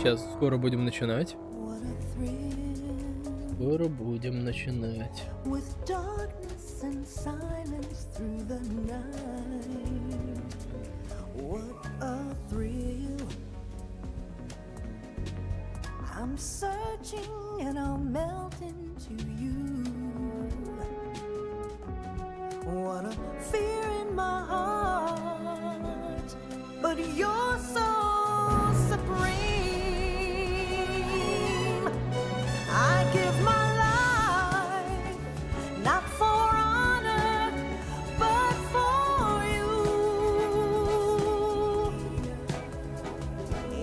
сейчас скоро будем начинать. Скоро будем начинать. I'm searching and I'll melt into you. What a fear in my heart, but you're so supreme. I give my life not for honor, but for you.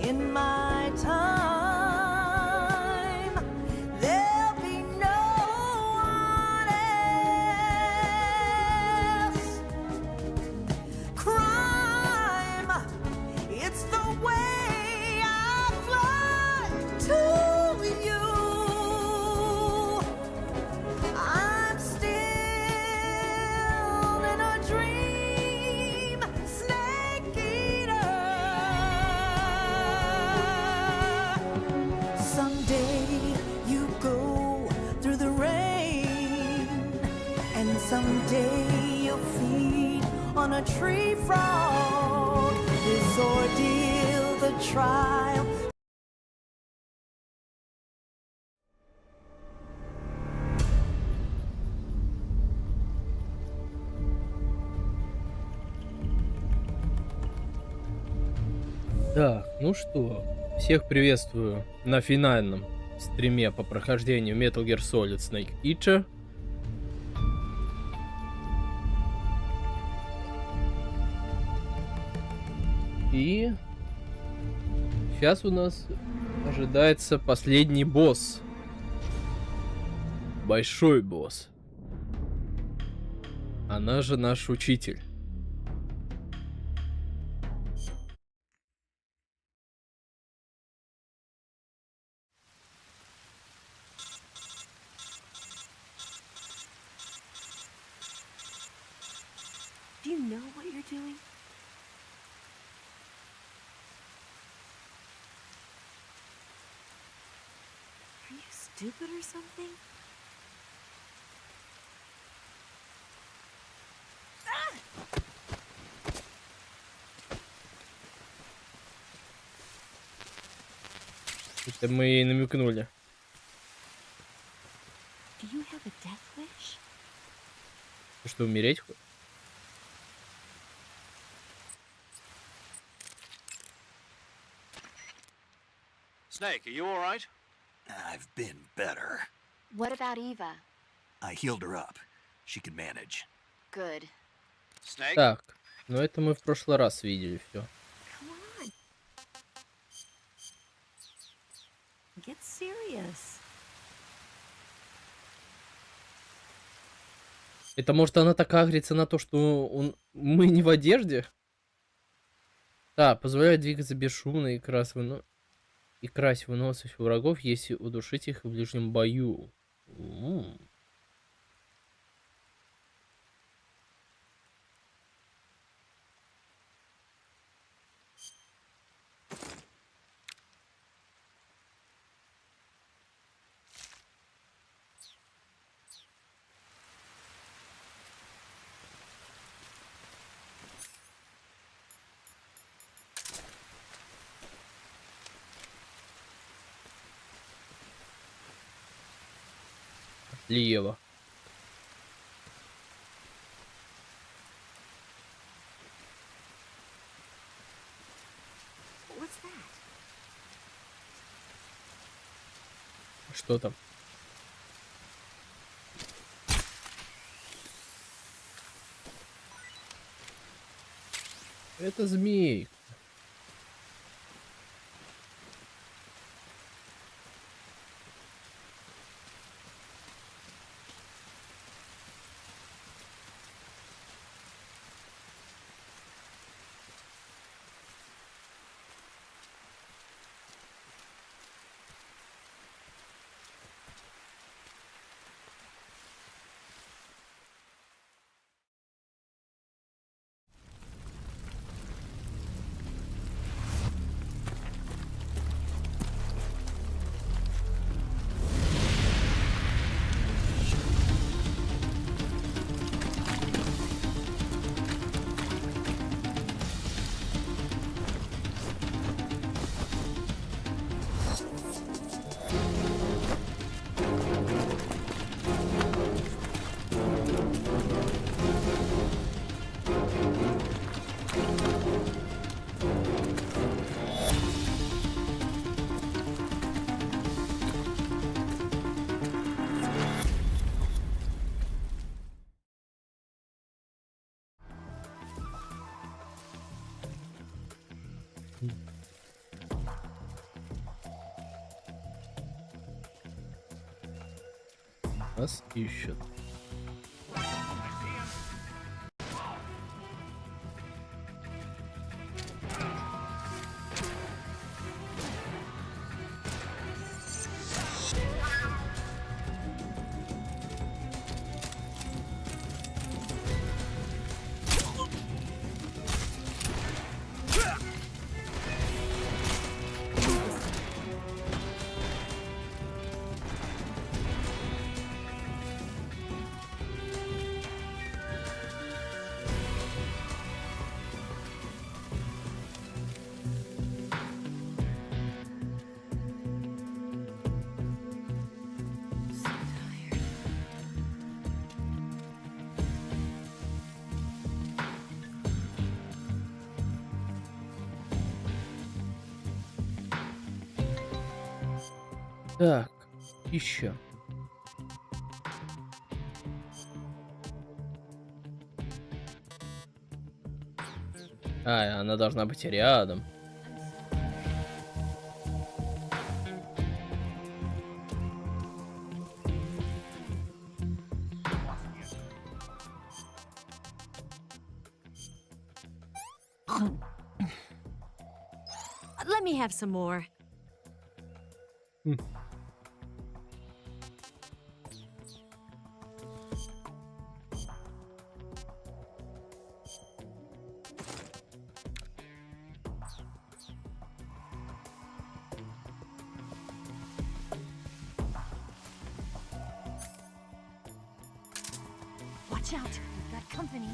In my time. Someday you'll feed on a tree frog. This ordeal, the trial. Так, ну что, всех приветствую на финальном стриме по прохождению Metal Gear Solid Snake EATER. И сейчас у нас ожидается последний босс. Большой босс. Она же наш учитель. Do you know what you're doing? Are you stupid or something? Это мы ей намекнули. Do you have a death wish? Ты что, умереть хочешь? Snake, are you all right? I've been better. What about Eva? I healed her up. She can manage. Good. Snake? Так, ну это мы в прошлый раз видели все. Come on. Get serious. Это может она так агрится на то, что мы не в одежде? Да, позволяет двигаться бесшумно и крась выносливость врагов, если удушить их в ближнем бою. Лево. What's that? Что там? Это змей. Нас ищут. Так, еще. А, она должна быть рядом. Let me have some more. Watch out, we've got company.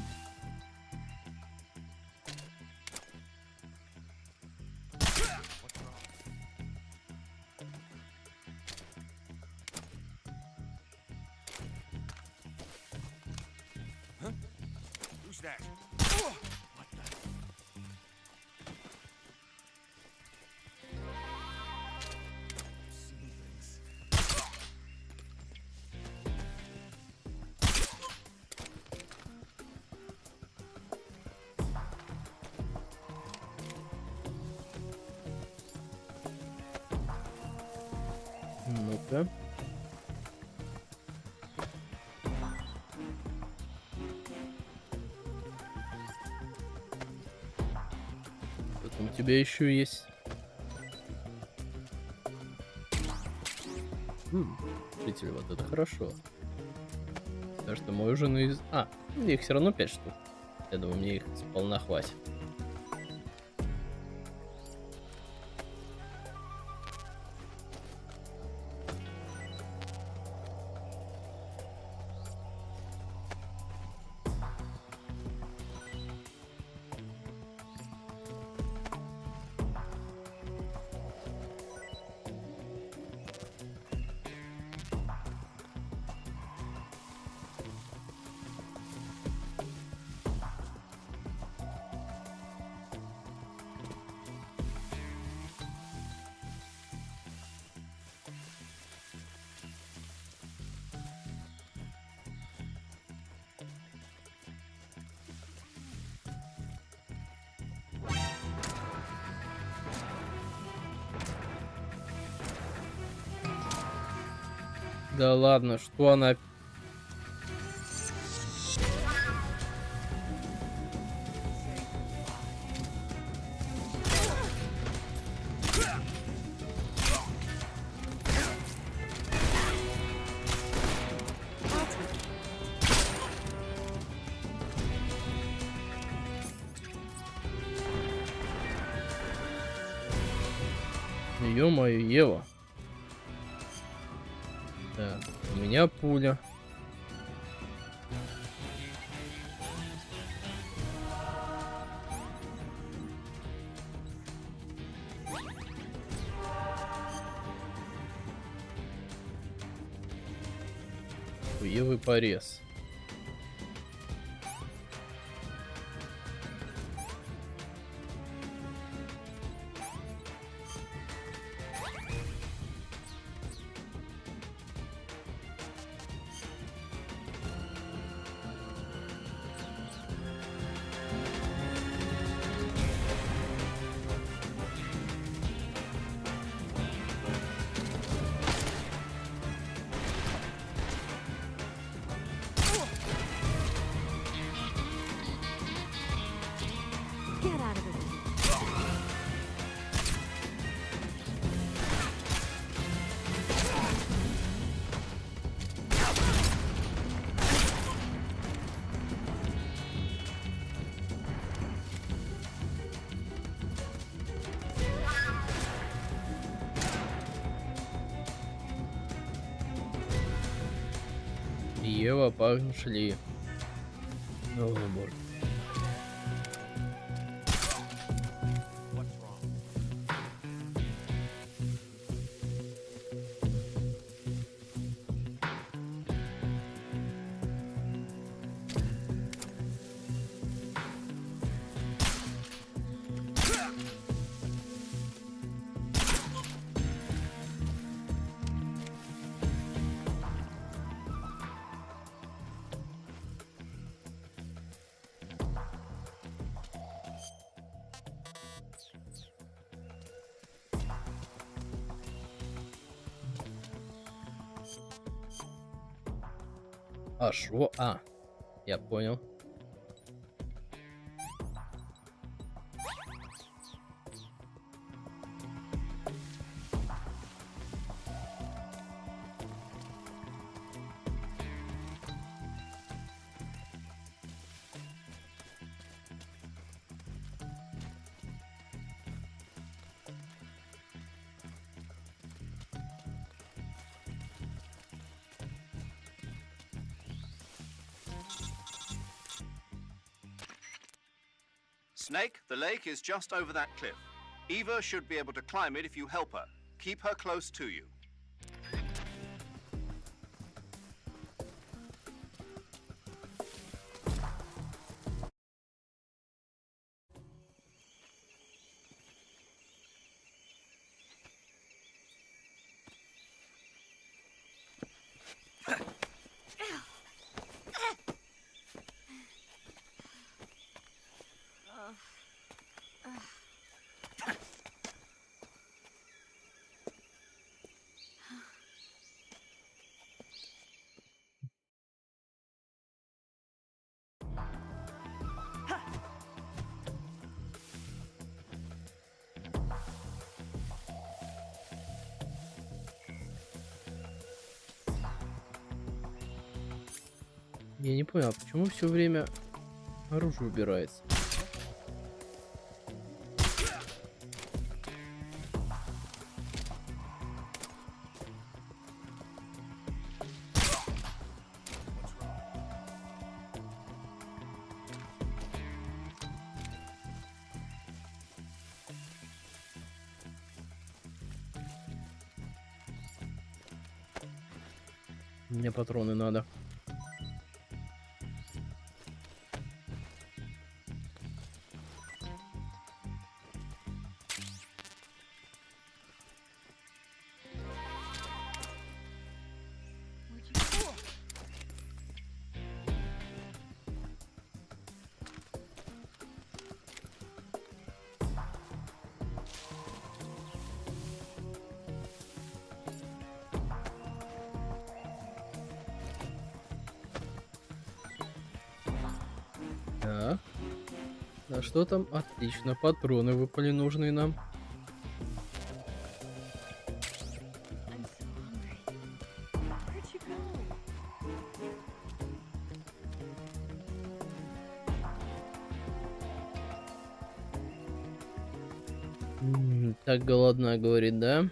Who's that? Ну-ка. Что там у тебя еще есть? Смотрите, вот это хорошо. Потому что мой уже из... А, их все равно 5 штук. Я думаю, мне их сполна хватит. Да ладно, что она... Ё-моё, Ева. Так, у меня пуля. У Евы порез. Ева, пошли. О, боже. А шо? А, я понял. Snake, the lake is just over that cliff. Eva should be able to climb it if you help her. Keep her close to you. Я не понял, а почему все время оружие убирается? Мне патроны надо. Так. А что там? Отлично, патроны выпали нужные нам. I'm so hungry. Where'd you go? Так голодна, говорит, да?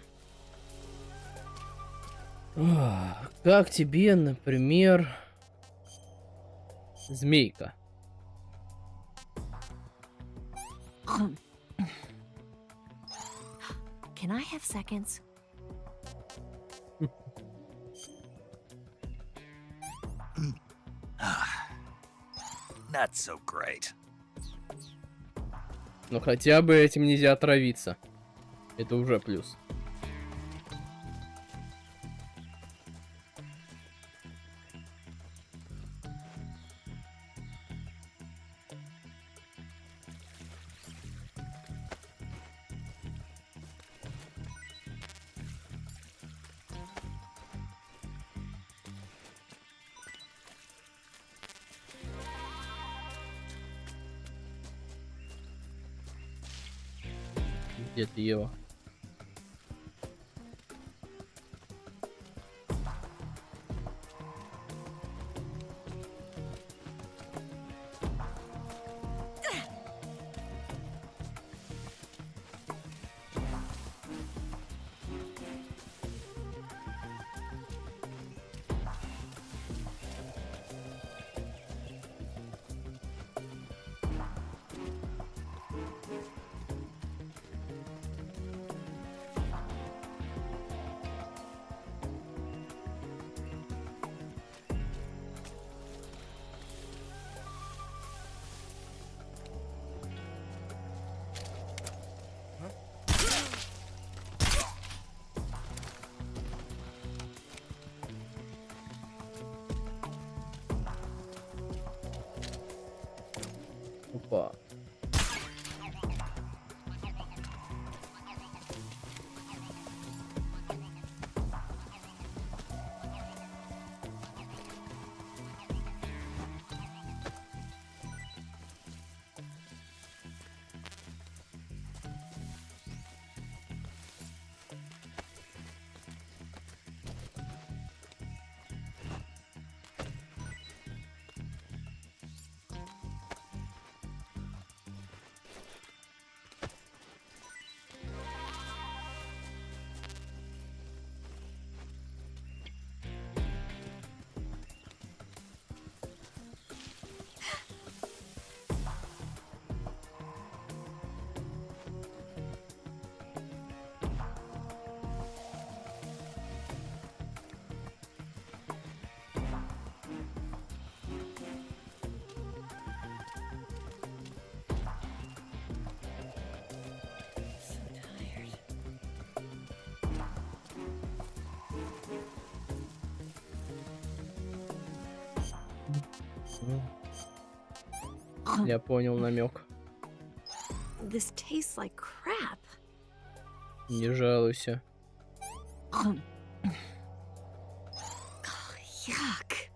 Как тебе, например, змейка? Can I have seconds? Not so great. Но хотя бы этим нельзя отравиться. Это уже плюс. Где ты, Ева? Опа. Я понял намек. This tastes like crap. Не жалуйся. Yuck.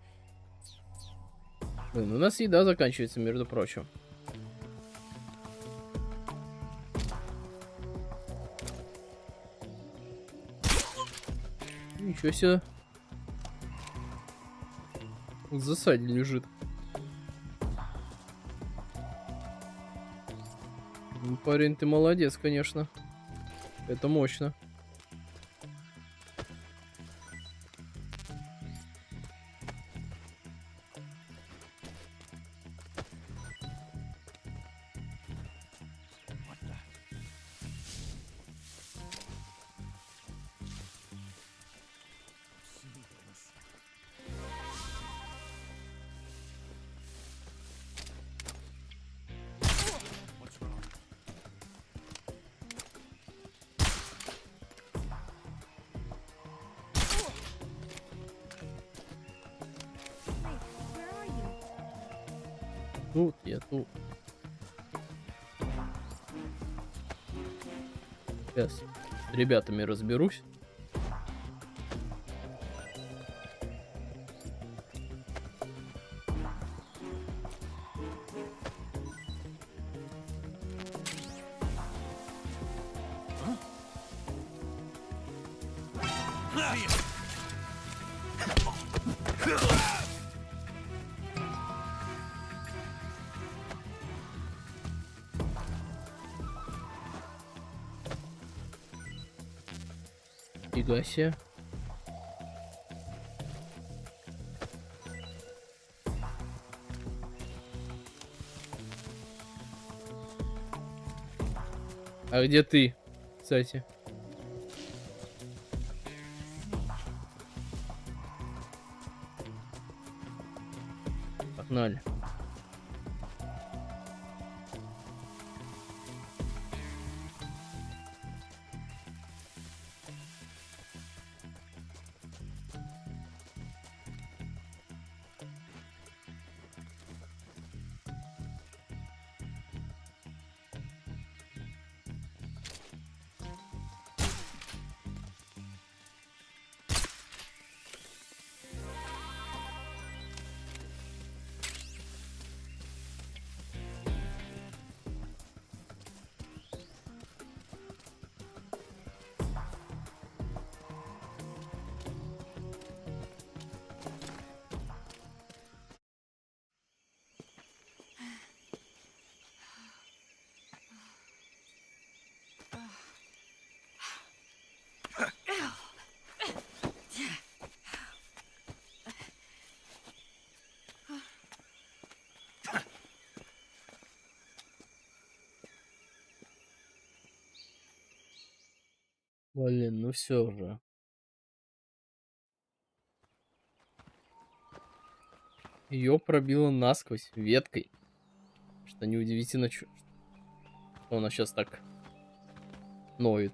Блин, у нас еда заканчивается, между прочим. Ничего себе. В засаде лежит. Ну, парень, ты молодец, конечно. Это мощно. Тут, я тут. Сейчас с ребятами разберусь. Фига себе. А где ты, кстати? Погнали. Блин, ну все же. Ее пробило насквозь веткой. Что неудивительно, что она сейчас так ноет.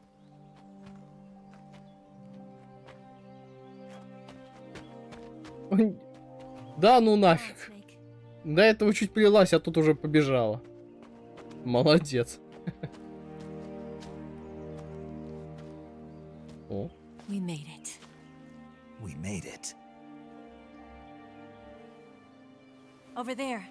Ой, да ну нафиг. До этого чуть плелась, а тут уже побежала. Молодец. О, We made it. We made it. Over there.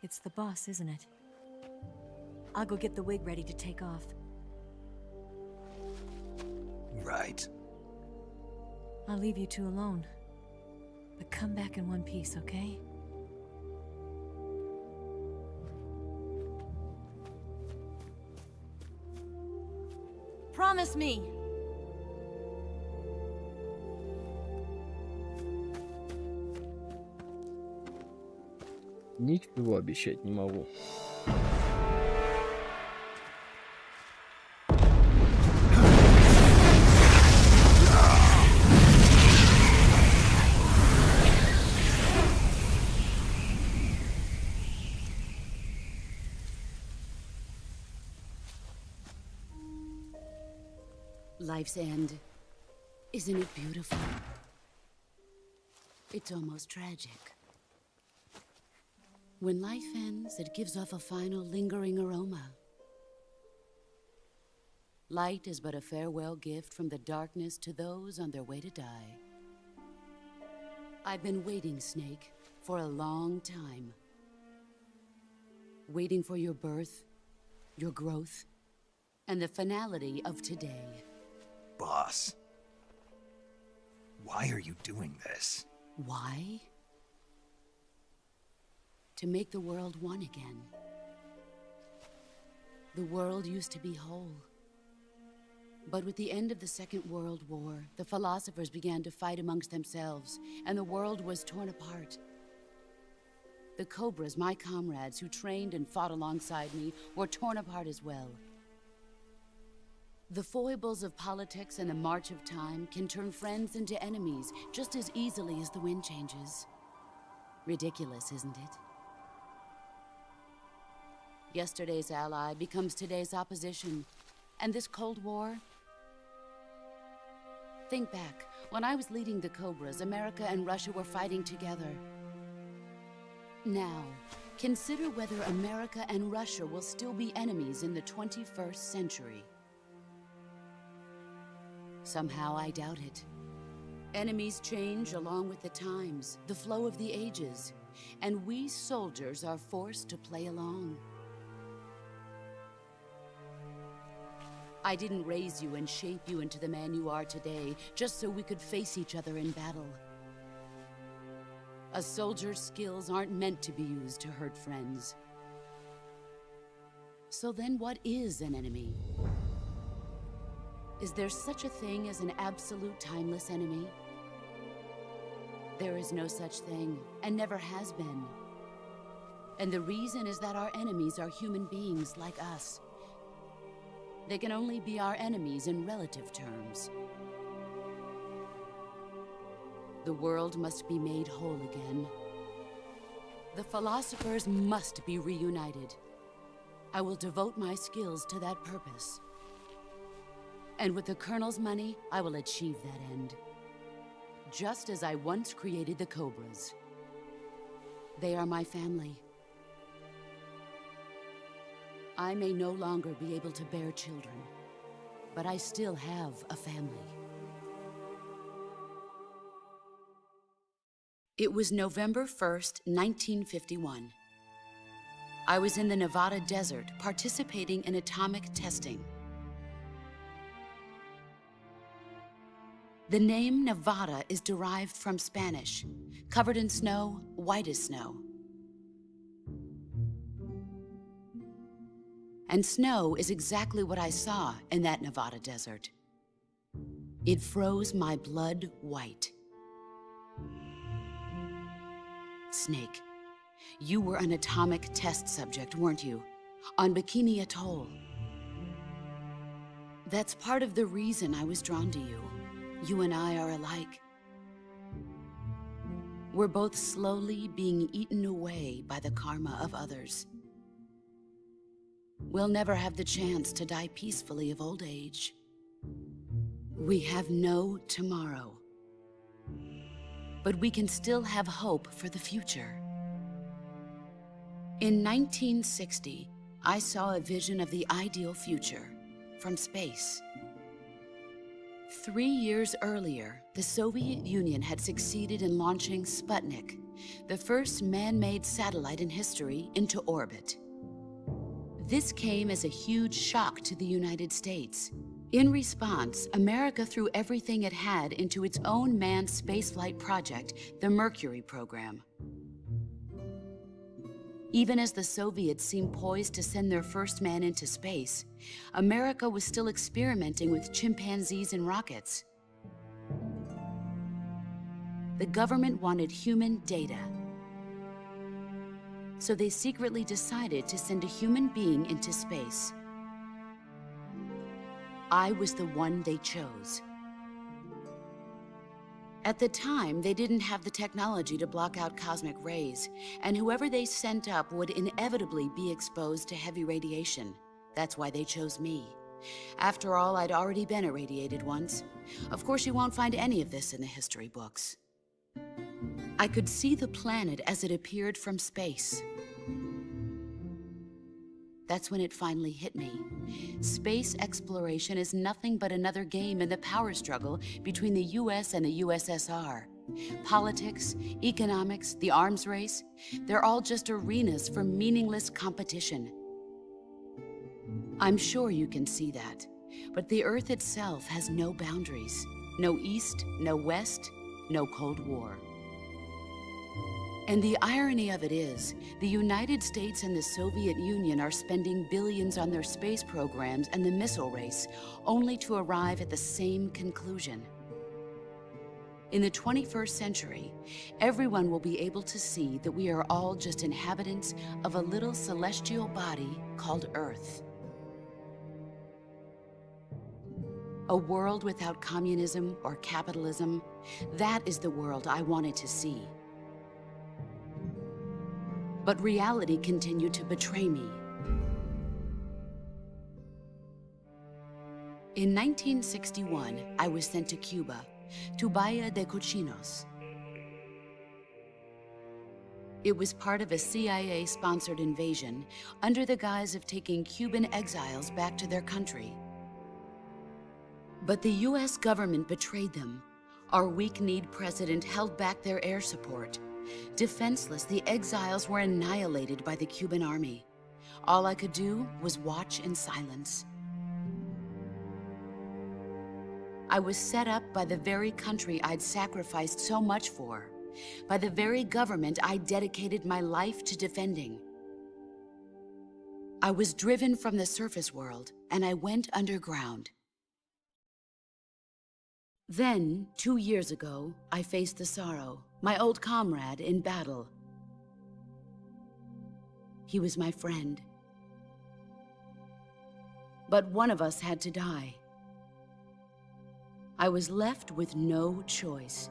It's the boss, isn't it? I'll go get the wig ready to take off. Right. I'll leave you two alone. But come back in one piece, okay? Promise me! ничего обещать не могу. Life's end. Isn't it beautiful? It's almost tragic. When life ends, it gives off a final lingering aroma. Light is but a farewell gift from the darkness to those on their way to die. I've been waiting, Snake, for a long time. Waiting for your birth, your growth, and the finality of today. Boss. Why are you doing this? Why? To make the world one again. The world used to be whole. But with the end of the Second World War, the philosophers began to fight amongst themselves, and the world was torn apart. The Cobras, my comrades who trained and fought alongside me, were torn apart as well. The foibles of politics and the march of time can turn friends into enemies just as easily as the wind changes. Ridiculous, isn't it? Yesterday's ally becomes today's opposition. And this Cold War? Think back. When I was leading the Cobras, America and Russia were fighting together. Now, consider whether America and Russia will still be enemies in the 21st century. Somehow I doubt it. Enemies change along with the times, the flow of the ages, and we soldiers are forced to play along. I didn't raise you and shape you into the man you are today just so we could face each other in battle. A soldier's skills aren't meant to be used to hurt friends. So then what is an enemy? Is there such a thing as an absolute timeless enemy? There is no such thing, and never has been. And the reason is that our enemies are human beings like us. They can only be our enemies in relative terms. The world must be made whole again. The philosophers must be reunited. I will devote my skills to that purpose. And with the Colonel's money, I will achieve that end. Just as I once created the Cobras. They are my family. I may no longer be able to bear children, but I still have a family. It was November 1st, 1951. I was in the Nevada desert participating in atomic testing. The name Nevada is derived from Spanish, covered in snow, white as snow. And snow is exactly what I saw in that Nevada desert. It froze my blood white. Snake, you were an atomic test subject, weren't you? On Bikini Atoll. That's part of the reason I was drawn to you. You and I are alike. We're both slowly being eaten away by the karma of others. We'll never have the chance to die peacefully of old age. We have no tomorrow. but we can still have hope for the future. In 1960, I saw a vision of the ideal future from space. 3 years earlier, the Soviet Union had succeeded in launching Sputnik, the first man-made satellite in history, into orbit. This came as a huge shock to the United States. In response, America threw everything it had into its own manned spaceflight project, the Mercury program. Even as the Soviets seemed poised to send their first man into space, America was still experimenting with chimpanzees and rockets. The government wanted human data, so they secretly decided to send a human being into space. I was the one they chose. At the time, they didn't have the technology to block out cosmic rays, and whoever they sent up would inevitably be exposed to heavy radiation. That's why they chose me. After all, I'd already been irradiated once. Of course, you won't find any of this in the history books. I could see the planet as it appeared from space. That's when it finally hit me. Space exploration is nothing but another game in the power struggle between the US and the USSR. Politics, economics, the arms race, they're all just arenas for meaningless competition. I'm sure you can see that, but the Earth itself has no boundaries. No East, no West, no Cold War. And the irony of it is, the United States and the Soviet Union are spending billions on their space programs and the missile race, only to arrive at the same conclusion. In the 21st century, everyone will be able to see that we are all just inhabitants of a little celestial body called Earth. A world without communism or capitalism, that is the world I wanted to see. But reality continued to betray me. In 1961, I was sent to Cuba, to Bahia de Cochinos. It was part of a CIA-sponsored invasion under the guise of taking Cuban exiles back to their country. But the US government betrayed them. Our weak-kneed president held back their air support. Defenseless, the exiles were annihilated by the Cuban army. All I could do was watch in silence. I was set up by the very country I'd sacrificed so much for, by the very government I dedicated my life to defending. I was driven from the surface world, and I went underground. Then, 2 years ago, I faced the sorrow, my old comrade in battle. He was my friend. But one of us had to die. I was left with no choice.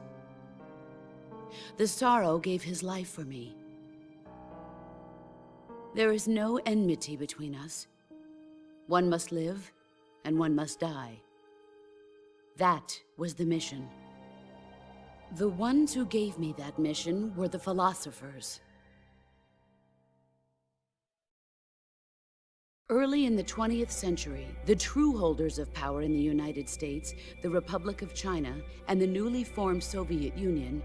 The sorrow gave his life for me. There is no enmity between us. One must live, and one must die. That was the mission. The ones who gave me that mission were the philosophers. Early in the 20th century, the true holders of power in the United States, the Republic of China, and the newly formed Soviet Union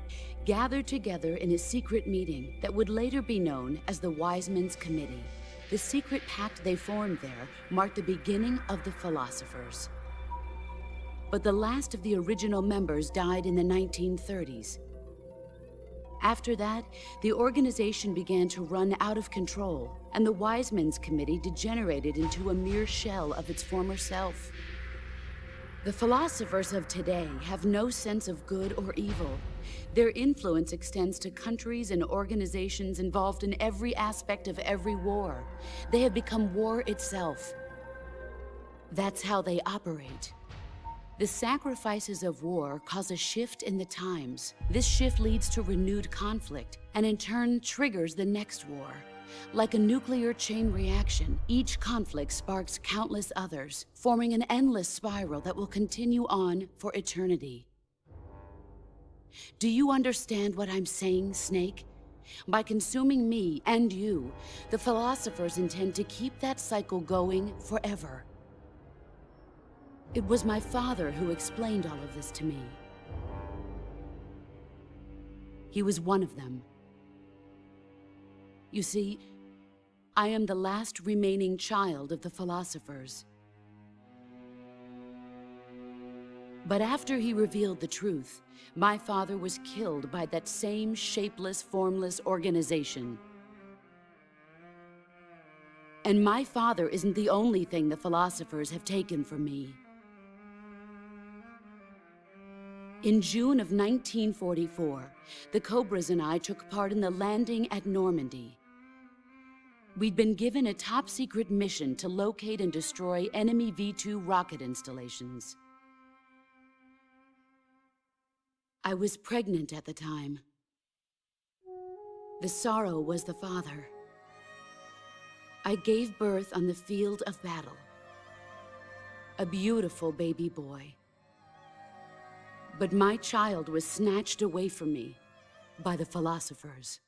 gathered together in a secret meeting that would later be known as the Wise Men's Committee. The secret pact they formed there marked the beginning of the philosophers. But the last of the original members died in the 1930s. After that, the organization began to run out of control, and the Wise Men's Committee degenerated into a mere shell of its former self. The philosophers of today have no sense of good or evil. Their influence extends to countries and organizations involved in every aspect of every war. They have become war itself. That's how they operate. The sacrifices of war cause a shift in the times. This shift leads to renewed conflict, and in turn triggers the next war. Like a nuclear chain reaction, each conflict sparks countless others, forming an endless spiral that will continue on for eternity. Do you understand what I'm saying, Snake? By consuming me and you, the philosophers intend to keep that cycle going forever. It was my father who explained all of this to me. He was one of them. You see, I am the last remaining child of the philosophers. But after he revealed the truth, my father was killed by that same shapeless, formless organization. And my father isn't the only thing the philosophers have taken from me. In June of 1944, the Cobras and I took part in the landing at Normandy. We'd been given a top-secret mission to locate and destroy enemy V-2 rocket installations. I was pregnant at the time. The sorrow was the father. I gave birth on the field of battle. A beautiful baby boy. But my child was snatched away from me by the philosophers.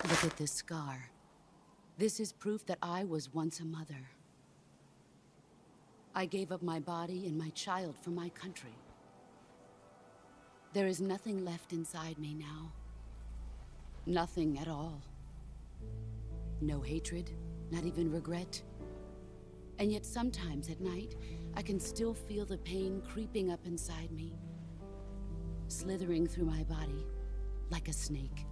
Look at this scar. This is proof that I was once a mother. I gave up my body and my child for my country. There is nothing left inside me now. Nothing at all. No hatred, not even regret. And yet sometimes at night, I can still feel the pain creeping up inside me, slithering through my body like a snake.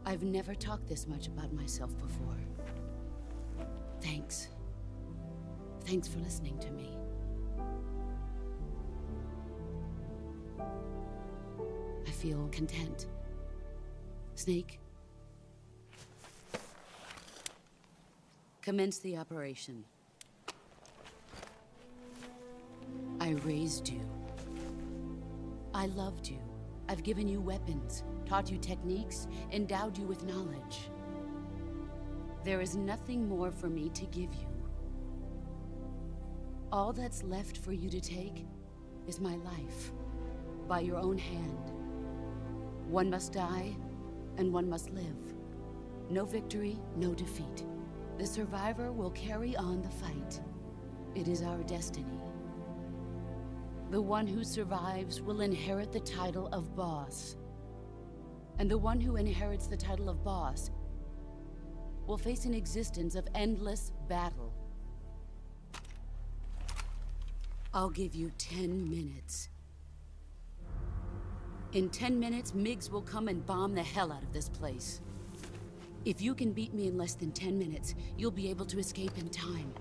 I've never talked this much about myself before. Thanks. Thanks for listening to me. I feel content. Snake? Commence the operation. I raised you. I loved you. I've given you weapons, taught you techniques, endowed you with knowledge. There is nothing more for me to give you. All that's left for you to take is my life, by your own hand. One must die, and one must live. No victory, no defeat. The survivor will carry on the fight. It is our destiny. The one who survives will inherit the title of boss. And the one who inherits the title of boss will face an existence of endless battle. I'll give you 10 minutes. In 10 minutes, MiGs will come and bomb the hell out of this place. If you can beat me in less than 10 minutes, you'll be able to escape in time.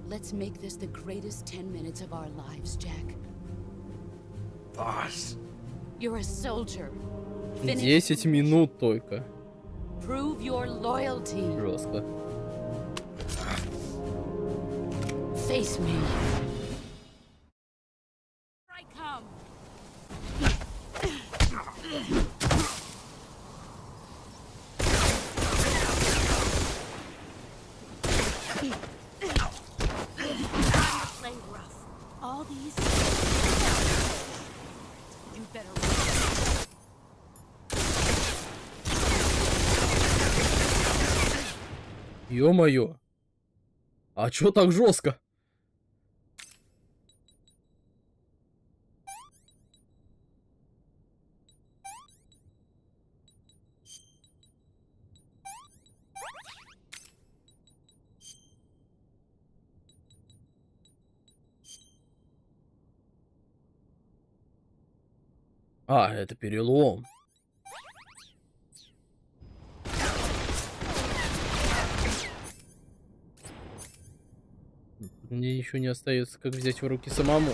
Let's make this the greatest 10 minutes of our lives, Jack. Boss. You're a soldier. 10 минут только. Prove your loyalty. Жестко. Face me. I come. Play rough. All these. You better. Ё-моё. А чё так жестко? А, это перелом. Мне еще не остается, как взять в руки самому.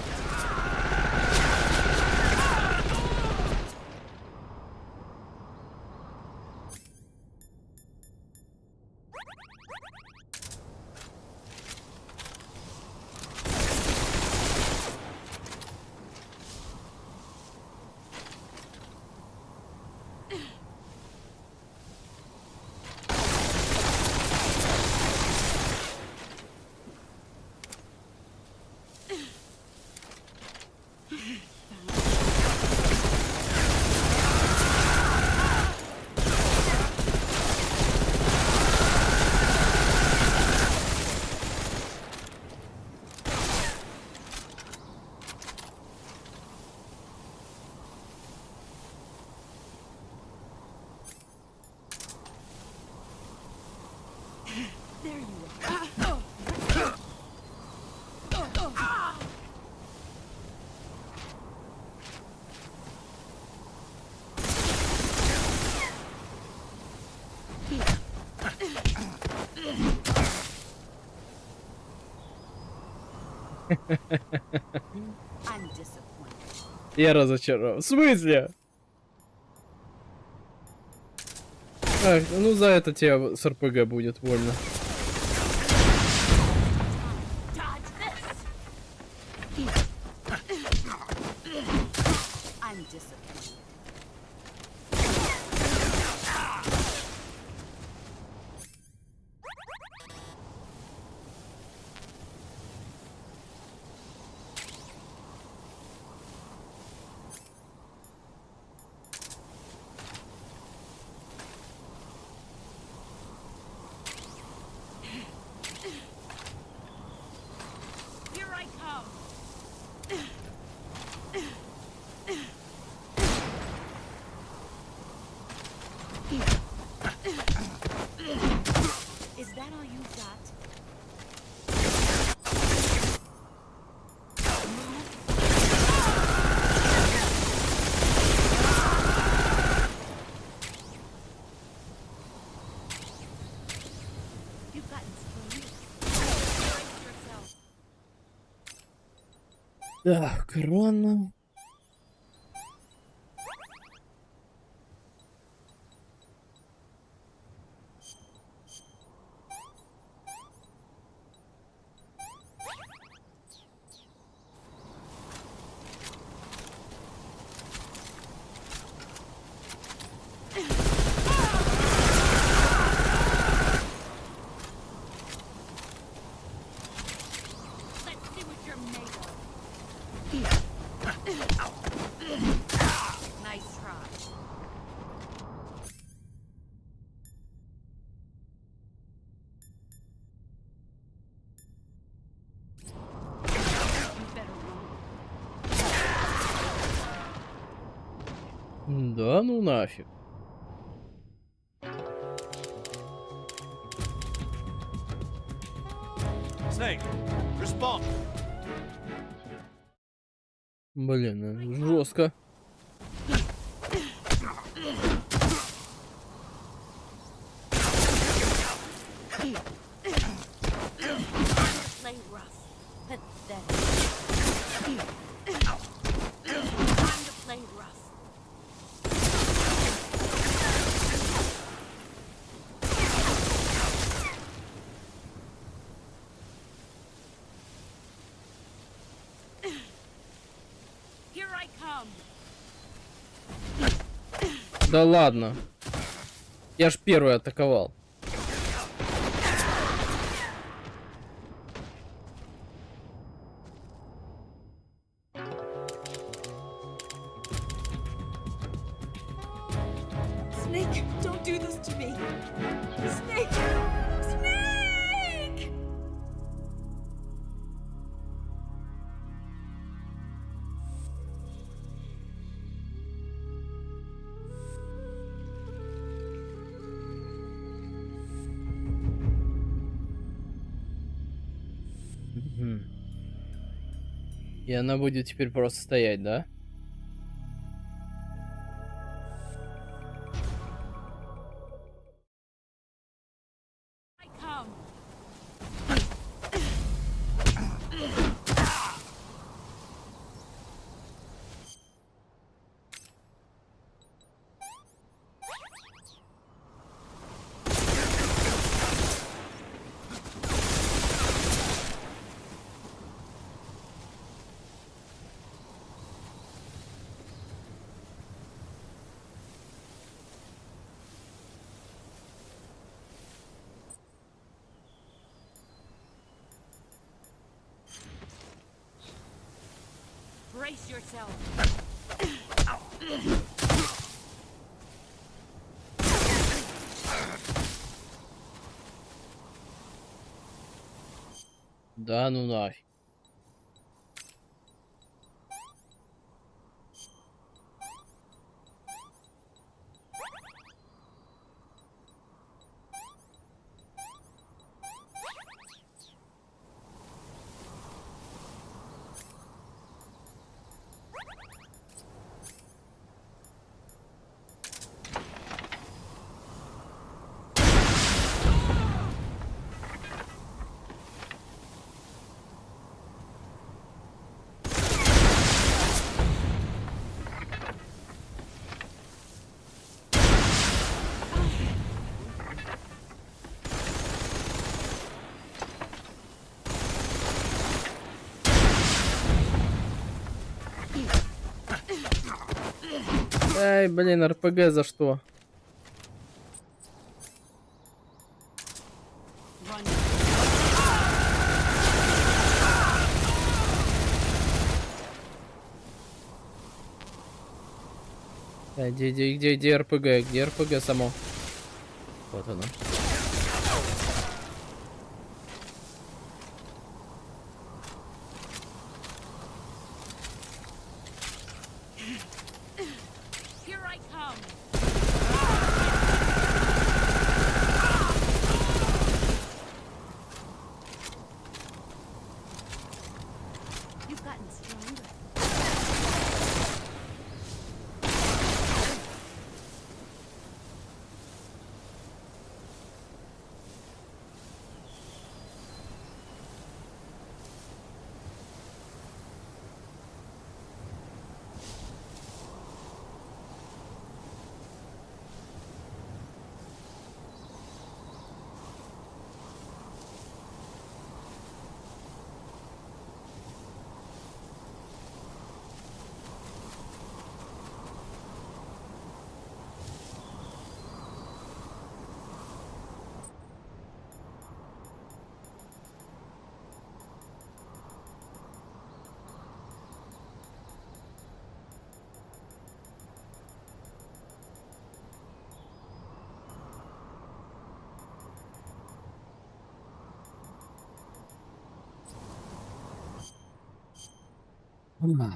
I'm disappointed. Я разочарован. В смысле? Ах, ну за это тебе с РПГ будет больно. Dodge this. I'm disappointed. Here I come. Is that all you got? You've gotten spoiled. Brace yourself. Так, рано. Let's see what you're made of. Nice try. You better run. Да ну нафиг. Snake, respond. Блин, жестко. Play rough. Pathetic. Time to play rough. Here I come. Да ладно. Я ж первый атаковал. Snake, don't do this to me. Snake! Snake! Мгм. И она будет теперь просто стоять, да? I come. Brace yourself. Да ну нафиг. Ай, блин, РПГ за что? Где РПГ? Где РПГ само? Вот оно.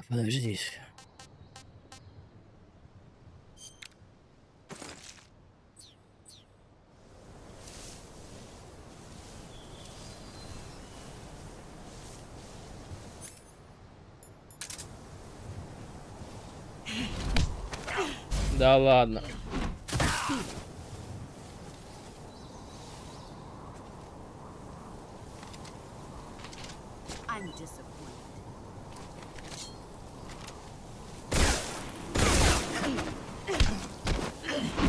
Подожди. Да ладно. I'm disappointed.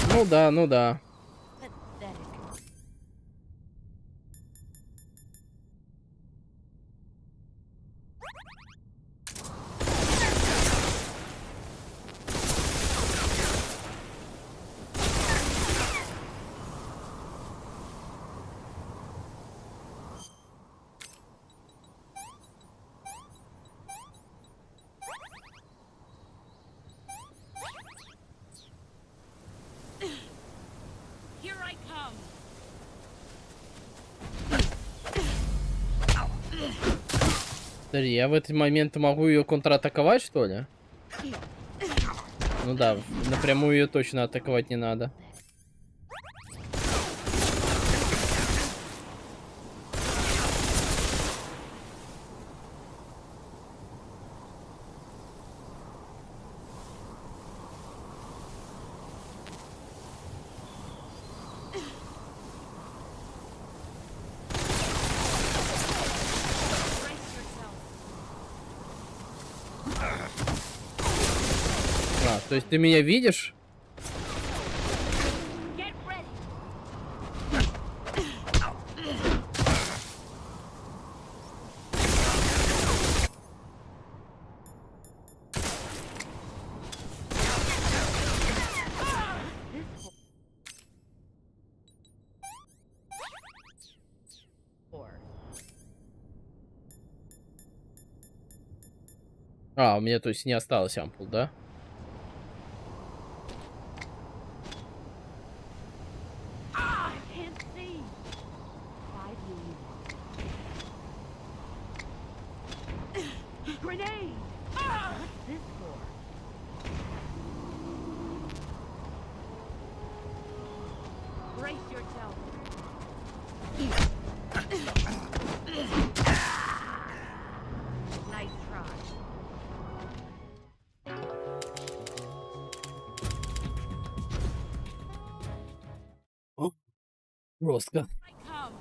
Ну да, ну да. Pathetic. Here I come. Смотри, я в этот момент могу ее контратаковать, что ли? Ну да, напрямую ее точно атаковать не надо. А, то есть ты меня видишь? Get ready. А, у меня, то есть, не осталось ампул, да? I can't see. 5 minutes. Grenade. What's this for? Brace yourself. Nice try. Жестко. I come.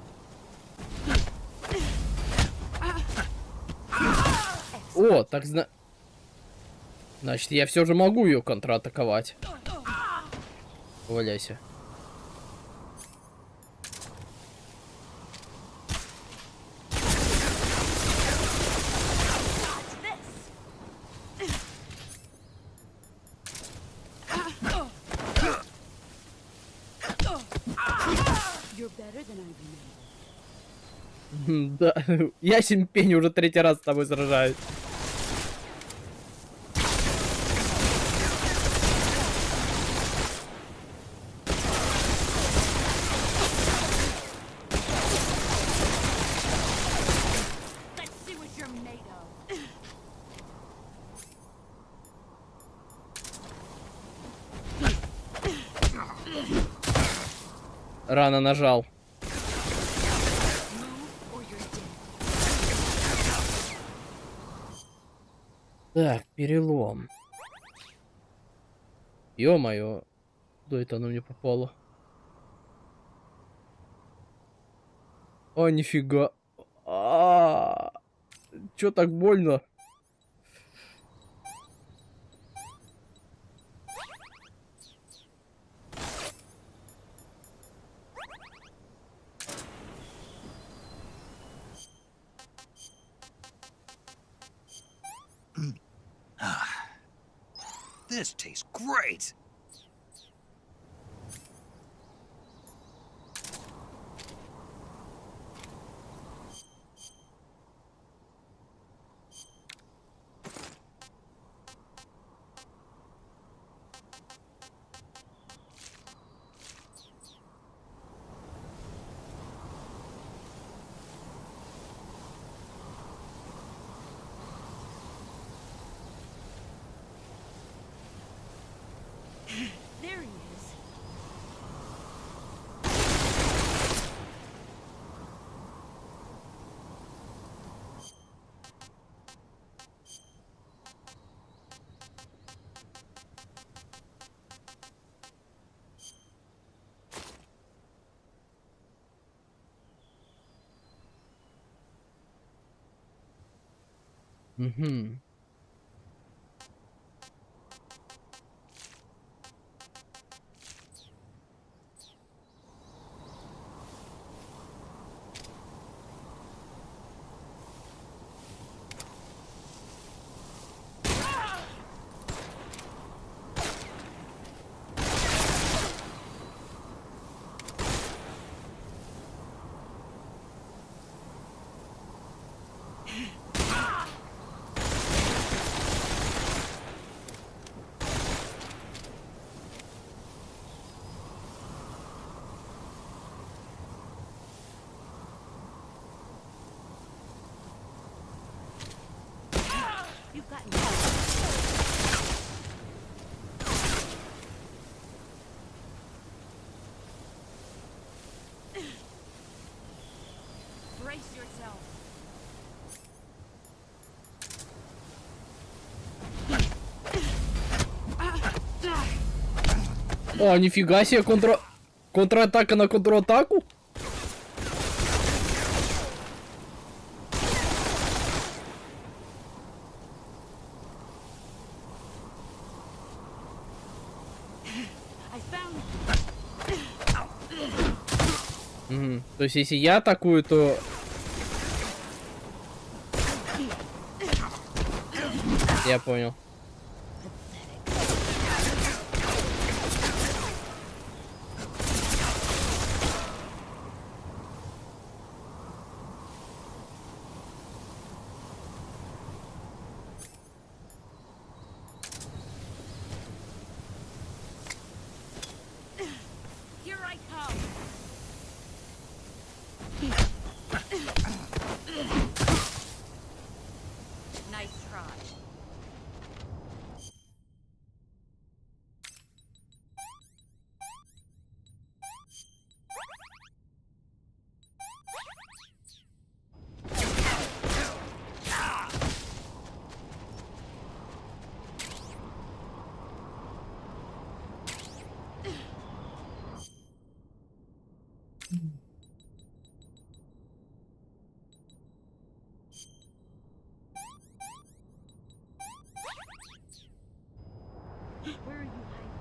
О, так значит, я все же могу ее контратаковать. Валяйся. better than I remember. Да, ясень пень уже 3-й раз с тобой сражаюсь. Let's see what you're made of. Рано нажал. Or you're dead. Так, перелом. Ё-моё. Куда это оно мне попало? О, нифига. Чё так больно? This tastes great. There he is. Угу. You've gotten Brace yourself. О, нифига себе, контратака на контратаку? I found Угу. То есть, если я атакую, то... Я понял. Here I come. Nice try. Where are you hiding?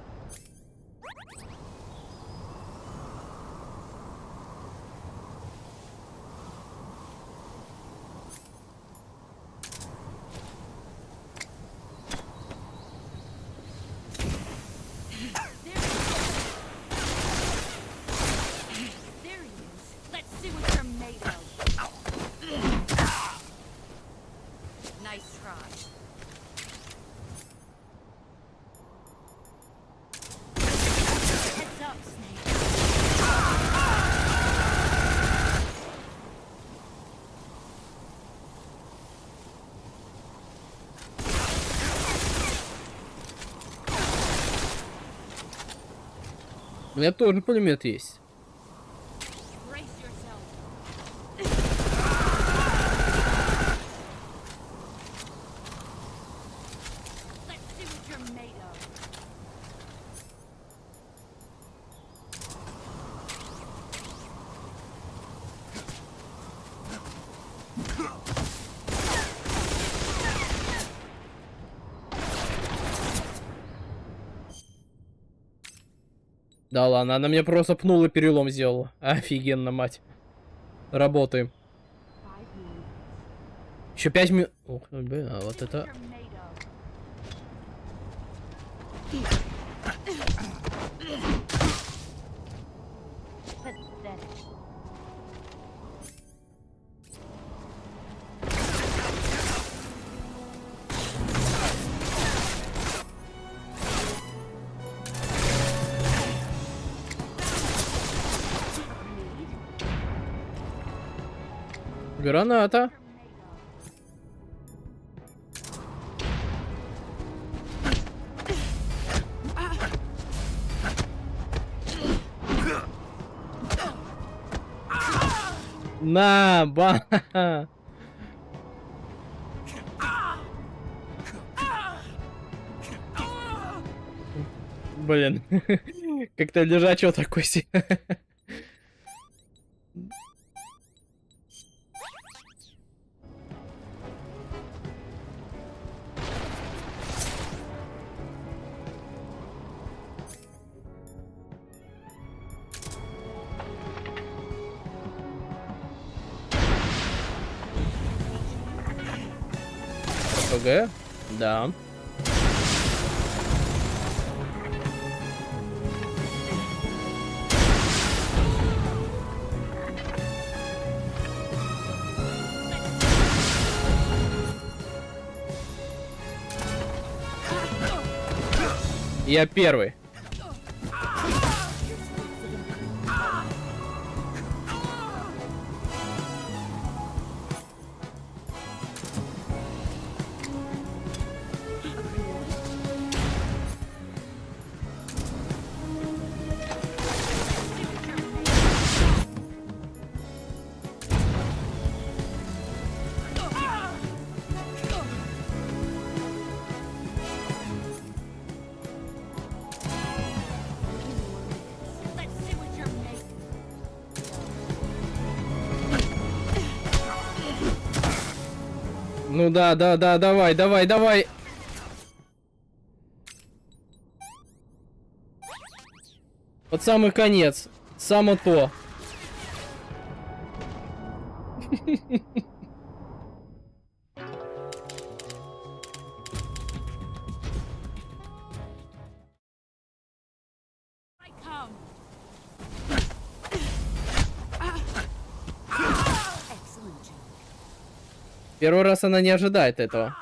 There he is. У меня тоже пулемет есть. Да ладно, она мне просто пнула, перелом сделала. Офигенно, мать. Работаем. Еще 5 минут. Ух, блин, а вот это... Граната. На, ба. Блин, как-то лежачего такой себе. ПГ? Да. Я первый. Ну да, давай. Под самый конец. Само то. Первый раз она не ожидает этого.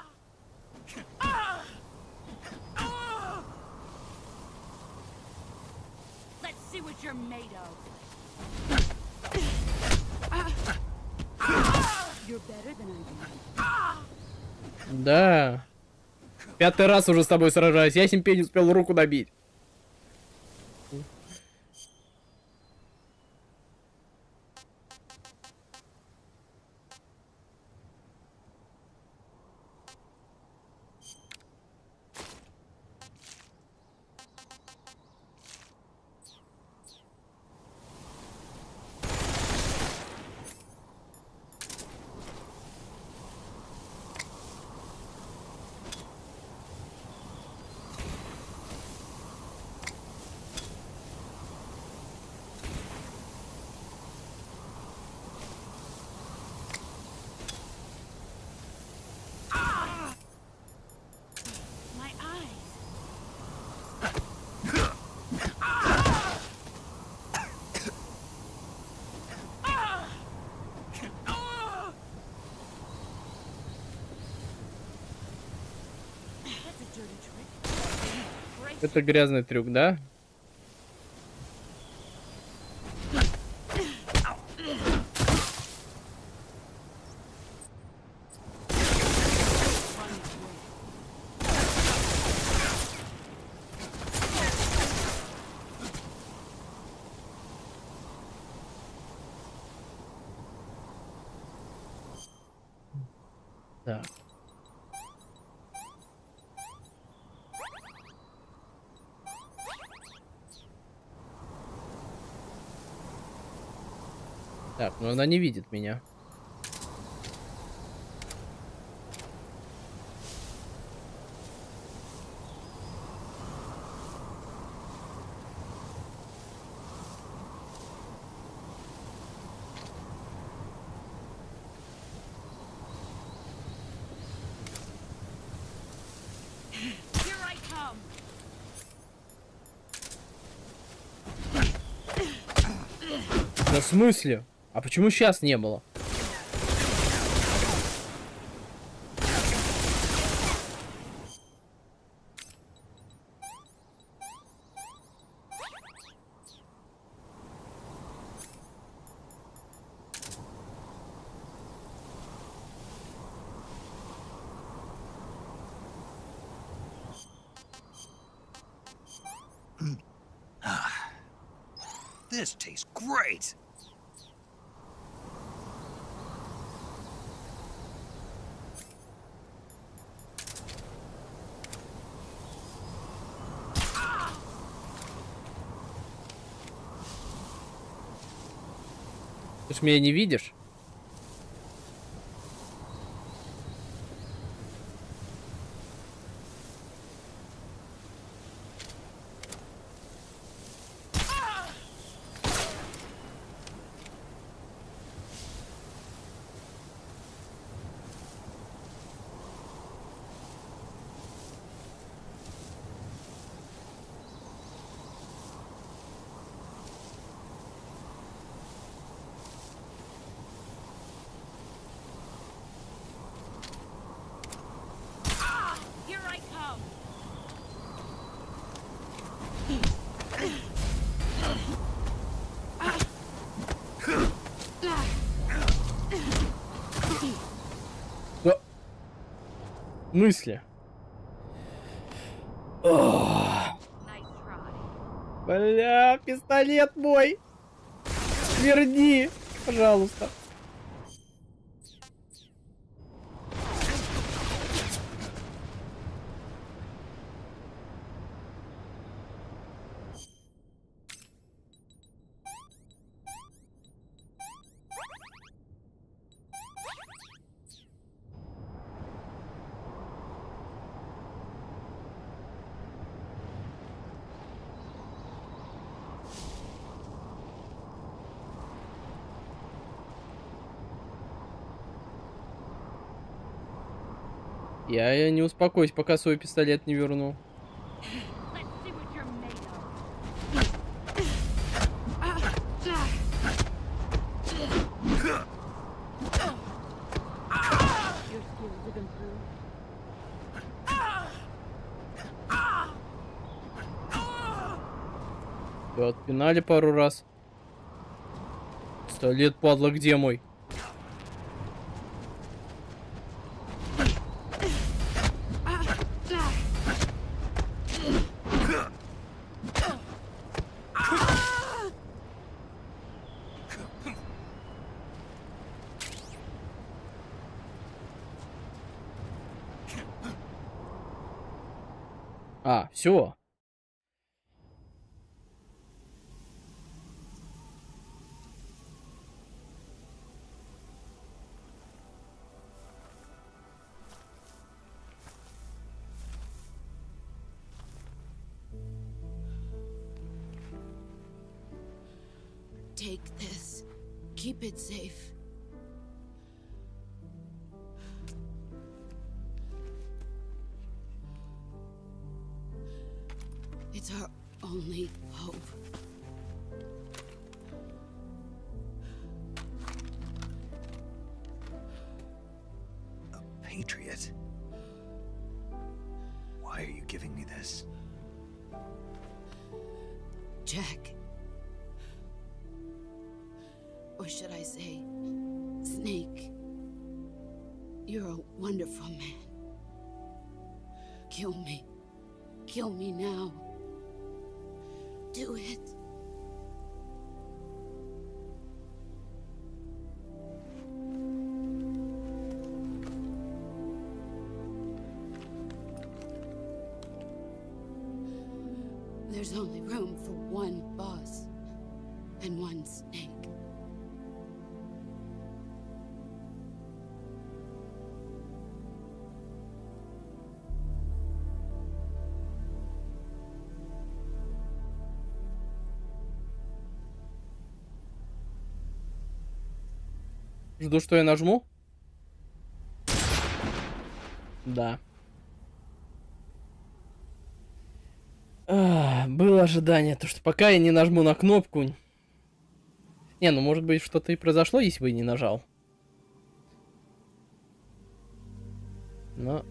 Да. 5-й раз уже с тобой сражаюсь. Я Симпе не успел руку добить. Это грязный трюк, да? Так. Так, ну она не видит меня. Да в смысле? А почему сейчас не было? This tastes great. Ты ж меня не видишь? Мысли. Бля, пистолет мой. Верни, пожалуйста. Я не успокоюсь, пока свой пистолет не верну. Да, отпинали пару раз. Пистолет, падла, где мой? А, все. Take this. Keep it safe. It's our only hope. A patriot? Why are you giving me this? Jack. Or should I say, Snake. You're a wonderful man. Kill me. Kill me now. Do it. There's only room for one boss and one snake. Жду, что я нажму. Да. Было ожидание, то что пока я не нажму на кнопку... Не, ну может быть что-то и произошло, если бы я не нажал. Но...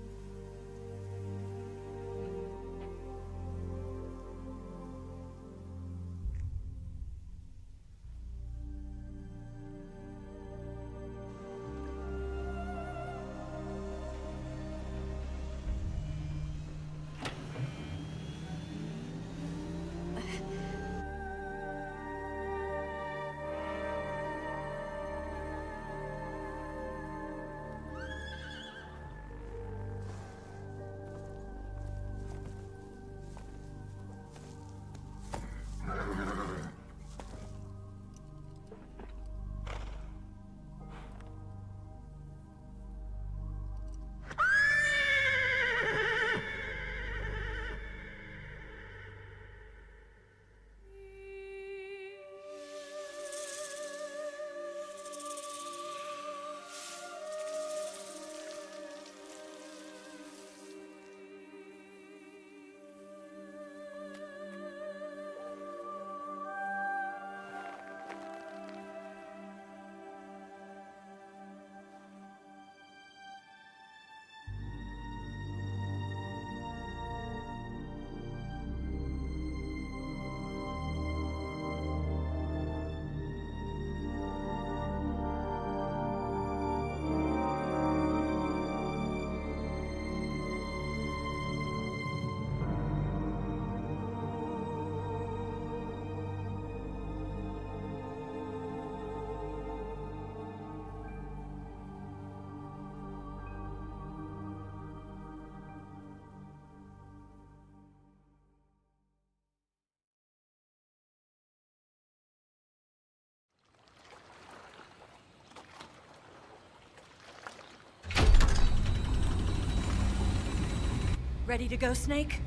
Ready to go, Snake?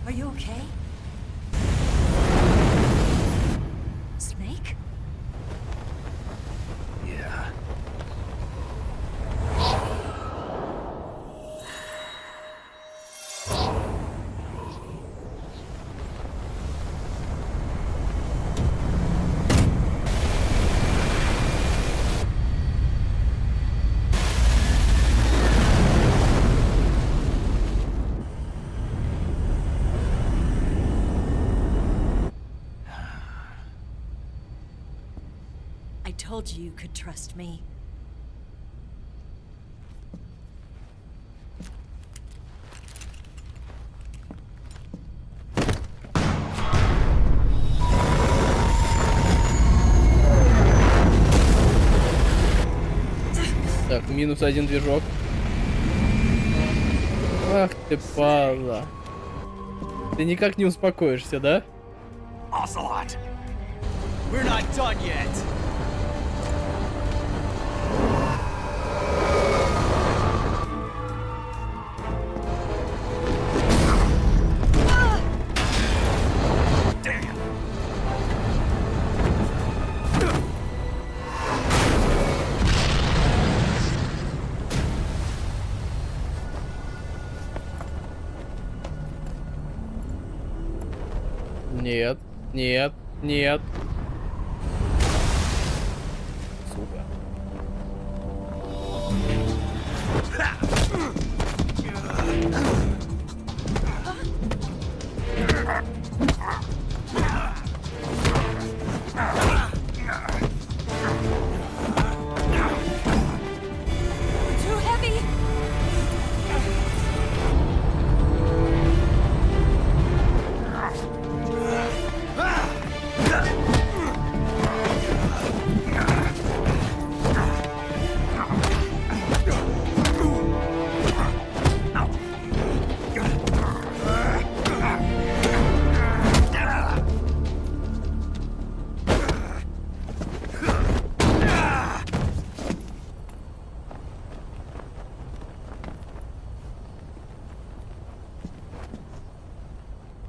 Are you okay? Snake? Yeah. I told you you could trust me. Так, -1 движок. Ах ты, падла. Ты никак не успокоишься, да? Ocelot! We're not done yet! Нет, нет, нет. Сука. Too heavy!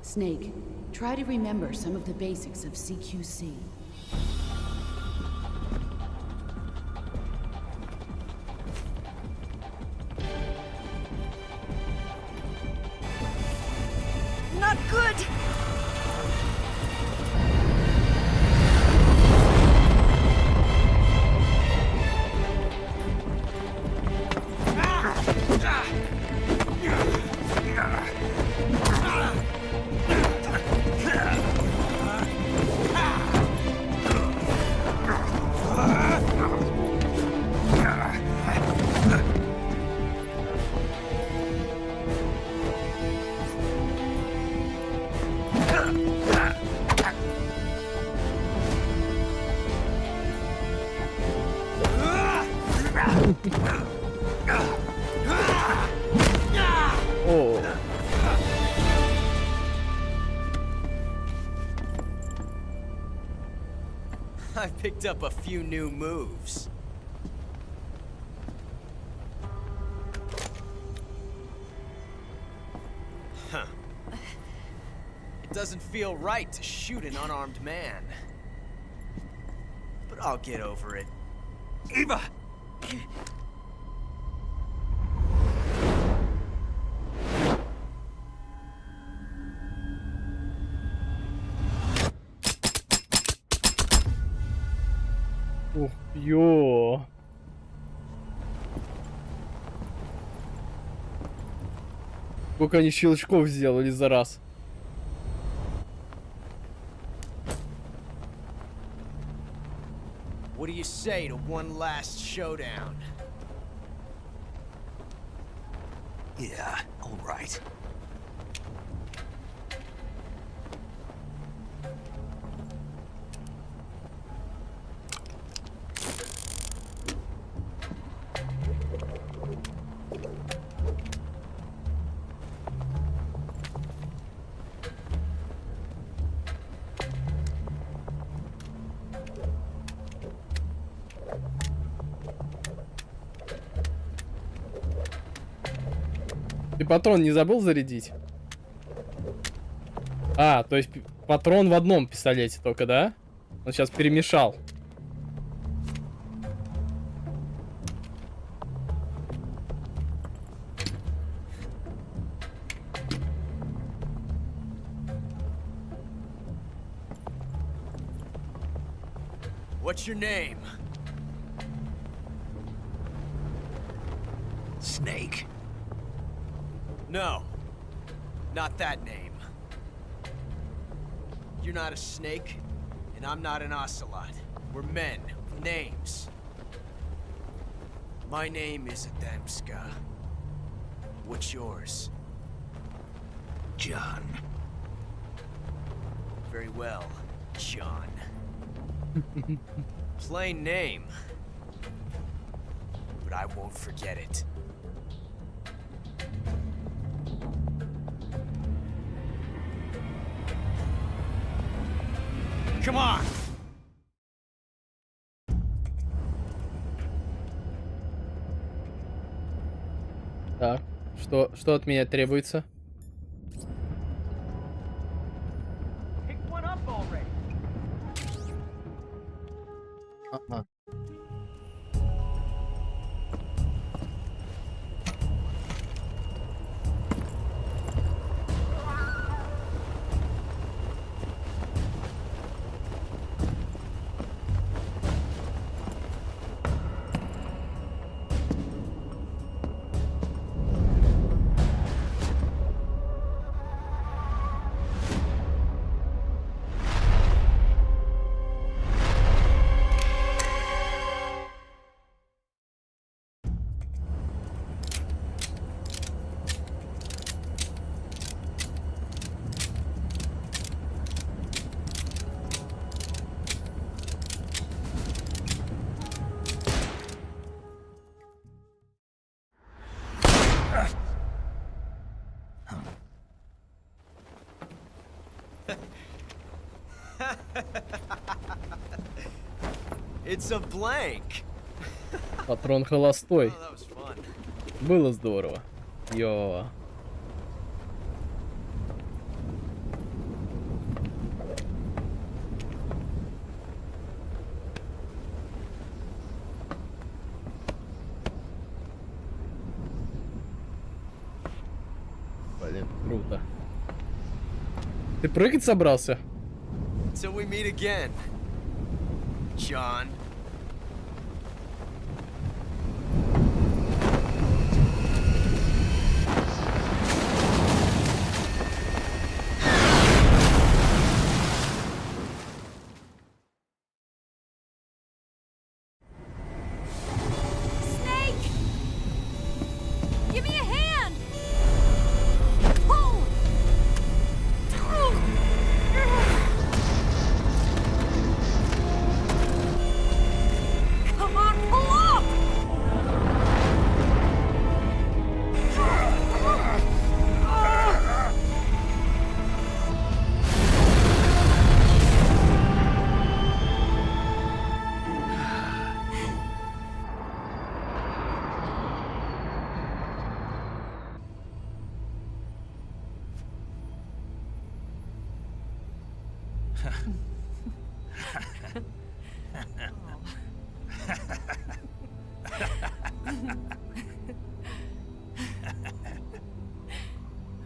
Snake, try to remember some of the basics of CQC. Not good! О, I picked up a few new moves. Huh. It doesn't feel right to shoot an unarmed man. But I'll get over it. Eva! ух, ё. Сколько они щелчков сделали за раз. What do you say to one last showdown? Yeah, all right. Ты патрон не забыл зарядить? А, то есть патрон в одном пистолете только, да? Он сейчас перемешал. What's your name? Snake. No, not that name. You're not a snake, and I'm not an ocelot. We're men with names. My name is Adamska. What's yours? John. Very well, John. Plain name. But I won't forget it. Come on! Так, что от меня требуется? Ага. It's a blank. Патрон холостой. Oh, that was fun. Было здорово. Йо. Ты прыгать собрался? Till we meet again, John. Snake! Give me a hand! Pull! Come on, pull up!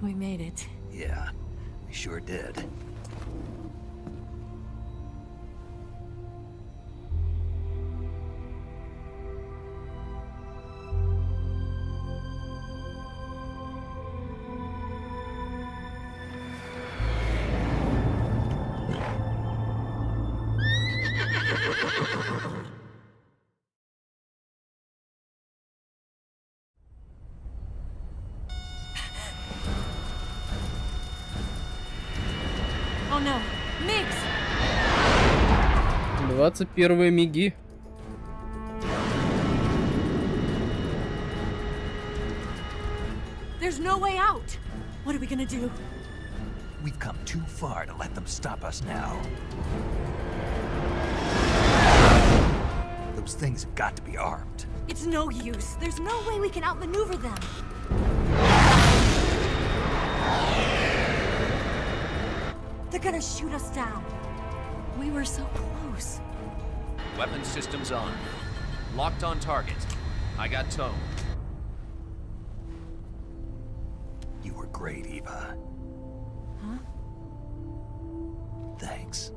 We made it. Yeah, we sure did. Oh no, Migs! 21 миги. There's no way out! What are we gonna do? We've come too far to let them stop us now. Those things have got to be armed. It's no use. There's no way we can outmaneuver them. They're gonna shoot us down. We were so close. Weapon systems on. Locked on target. I got tone. You were great, Eva. Huh? Thanks.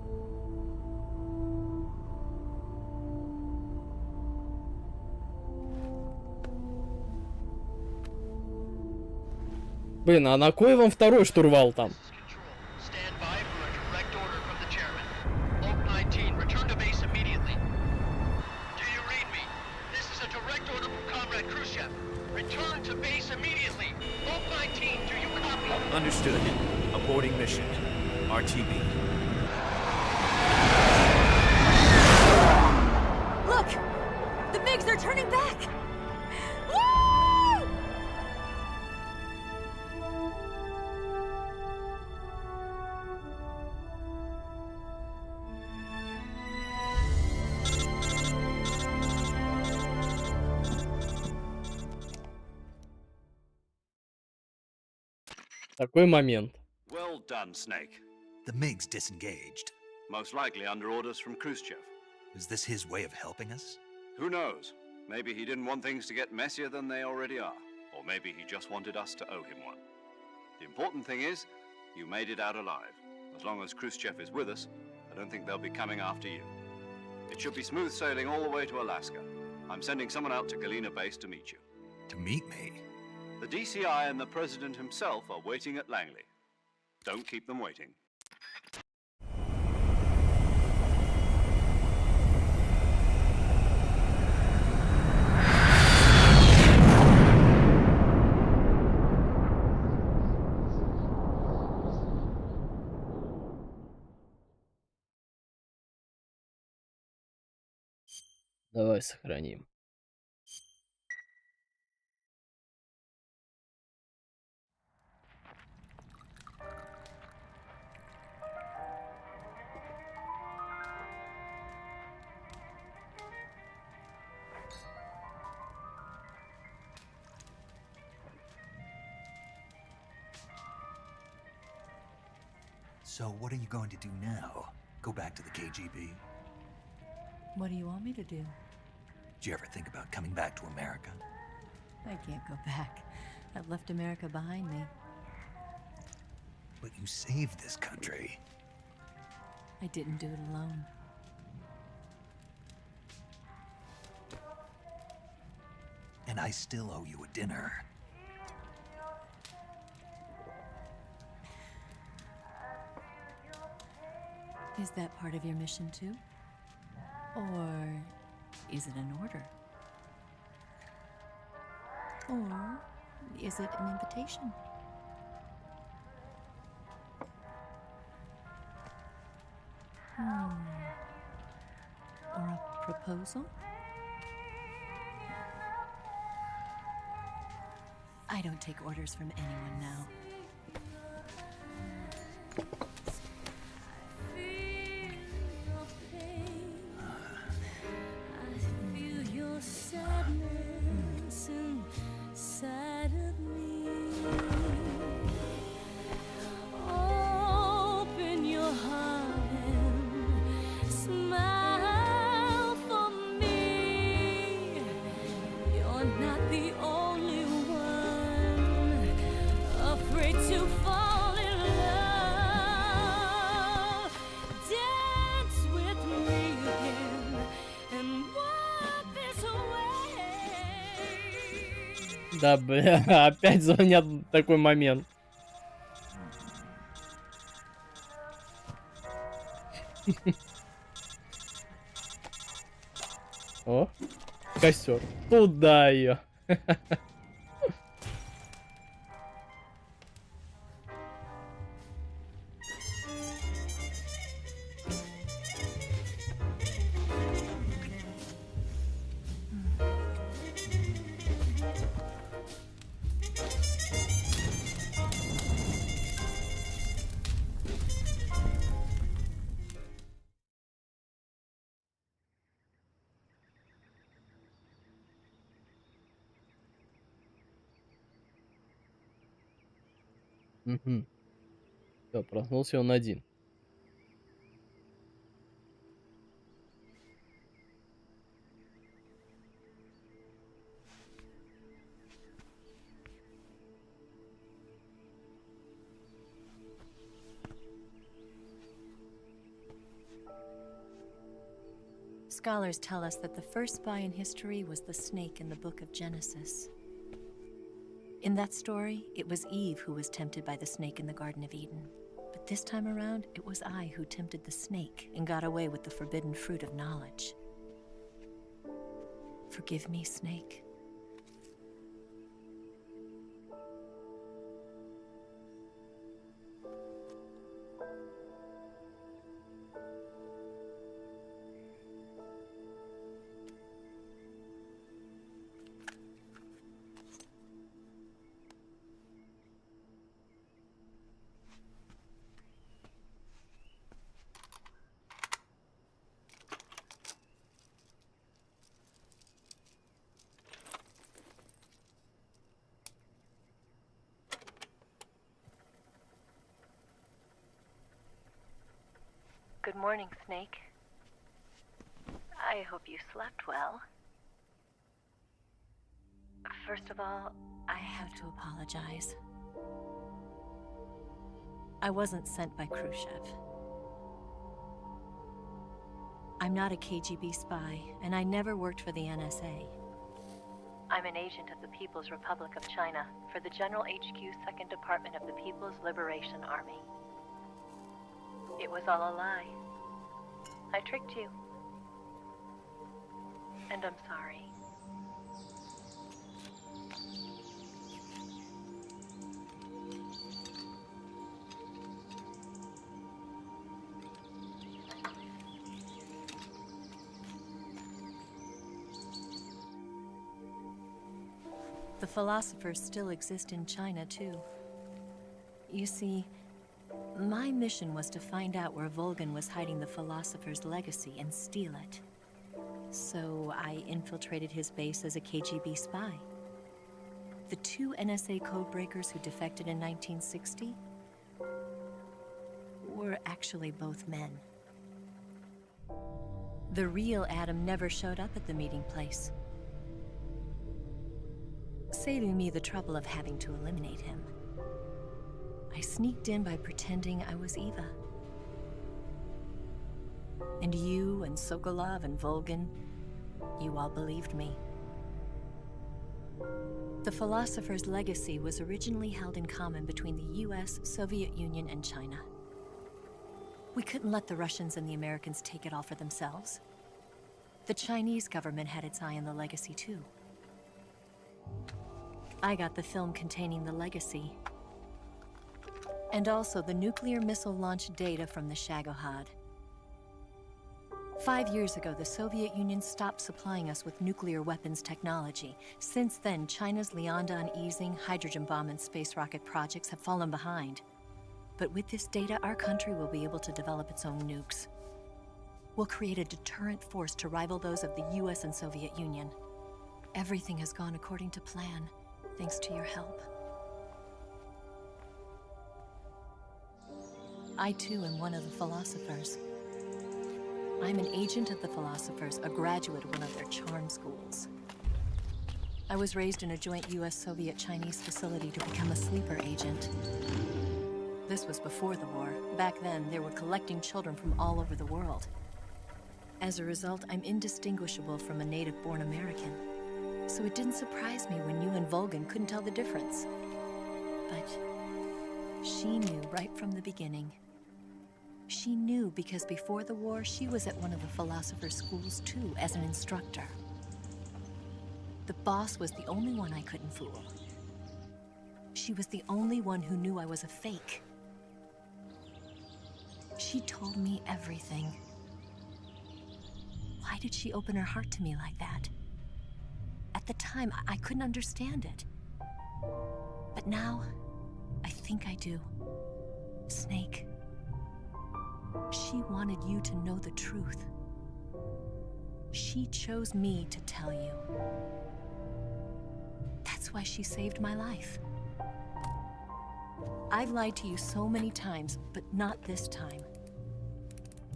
Блин, а на кой вам второй штурвал там? Stand by for a direct order from the chairman. Oak 19, return to base immediately. Do you read me? This is a direct order from Comrade Khrushchev. Return to base immediately. Oak 19, do you copy? Understood. Aborting mission. RTB. Look! The MiGs are turning back! Woo! Такой момент. Well done, Snake. The MiGs disengaged. Most likely under orders from Khrushchev. Is this his way of helping us? Who knows? Maybe he didn't want things to get messier than they already are. Or maybe he just wanted us to owe him one. The important thing is, you made it out alive. As long as Khrushchev is with us, I don't think they'll be coming after you. It should be smooth sailing all the way to Alaska. I'm sending someone out to Galena Base to meet you. To meet me? The DCI and the President himself are waiting at Langley. Don't keep them waiting. Давай сохраним. So what are you going to do now? Go back to the KGB? What do you want me to do? Did you ever think about coming back to America? I can't go back. I've left America behind me. but you saved this country. I didn't do it alone. And I still owe you a dinner. Is that part of your mission too? Or is it an order? Or is it an invitation? Or a proposal? I don't take orders from anyone now. Да, бля, опять звонят в такой момент. О, костер. Туда ее. Угу. Все, проснулся он один. Scholars tell us that the first spy in history was the snake in the book of Genesis. In that story, it was Eve who was tempted by the snake in the Garden of Eden. But this time around, it was I who tempted the snake and got away with the forbidden fruit of knowledge. Forgive me, snake. Good morning, Snake. I hope you slept well. First of all, I have to apologize. I wasn't sent by Khrushchev. I'm not a KGB spy, and I never worked for the NSA. I'm an agent of the People's Republic of China for the General HQ 2nd Department of the People's Liberation Army. It was all a lie. I tricked you. And I'm sorry. The philosophers still exist in China, too. You see, my mission was to find out where Volgan was hiding the philosopher's legacy and steal it. So I infiltrated his base as a KGB spy. The two NSA codebreakers who defected in 1960 were actually both men. The real Adam never showed up at the meeting place, saving me the trouble of having to eliminate him. I sneaked in by pretending I was Eva. And you and Sokolov and Volgan, you all believed me. The philosopher's legacy was originally held in common between the US, Soviet Union, and China. We couldn't let the Russians and the Americans take it all for themselves. The Chinese government had its eye on the legacy too. I got the film containing the legacy, and also the nuclear missile launch data from the Shagohod. 5 years ago, the Soviet Union stopped supplying us with nuclear weapons technology. Since then, China's Liandon easing, hydrogen bomb, and space rocket projects have fallen behind. But with this data, our country will be able to develop its own nukes. We'll create a deterrent force to rival those of the US and Soviet Union. Everything has gone according to plan, thanks to your help. I too am one of the philosophers. I'm an agent of the philosophers, a graduate of one of their charm schools. I was raised in a joint US-Soviet-Chinese facility to become a sleeper agent. This was before the war. Back then, they were collecting children from all over the world. As a result, I'm indistinguishable from a native-born American. So it didn't surprise me when you and Volgan couldn't tell the difference. But she knew right from the beginning. She knew because before the war, she was at one of the philosopher's schools too, as an instructor. The boss was the only one I couldn't fool. She was the only one who knew I was a fake. She told me everything. Why did she open her heart to me like that? At the time, I couldn't understand it. But now, I think I do. Snake. She wanted you to know the truth. She chose me to tell you. That's why she saved my life. I've lied to you so many times, but not this time.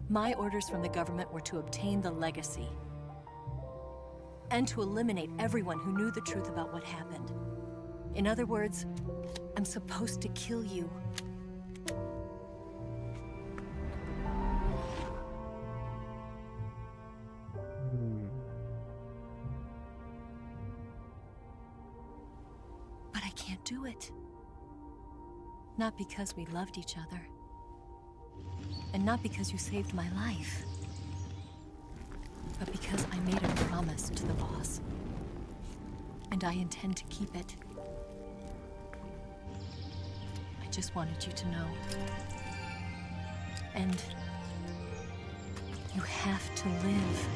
My orders from the government were to obtain the legacy and to eliminate everyone who knew the truth about what happened. In other words, I'm supposed to kill you. But I can't do it. Not because we loved each other. And not because you saved my life. But because I made a promise to the boss. And I intend to keep it. I just wanted you to know. And you have to live.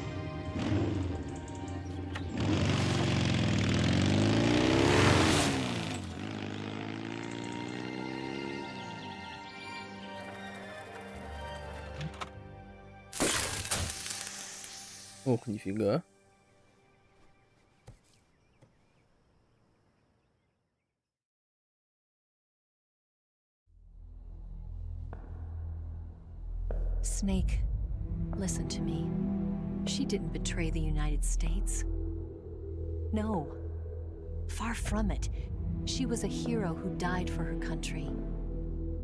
Ох, нифига. Snake, listen to me. She didn't betray the United States. No. Far from it. She was a hero who died for her country.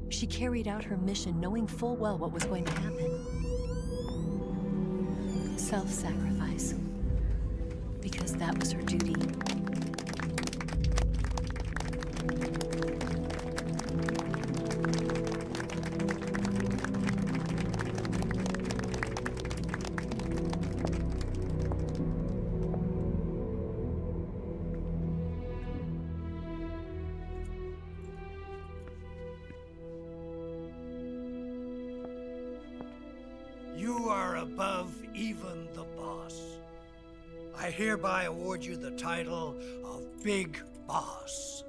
She carried out her mission knowing full well what was going to happen. Self-sacrifice. Because that was her duty. You are above even the boss. I hereby award you the title of Big Boss.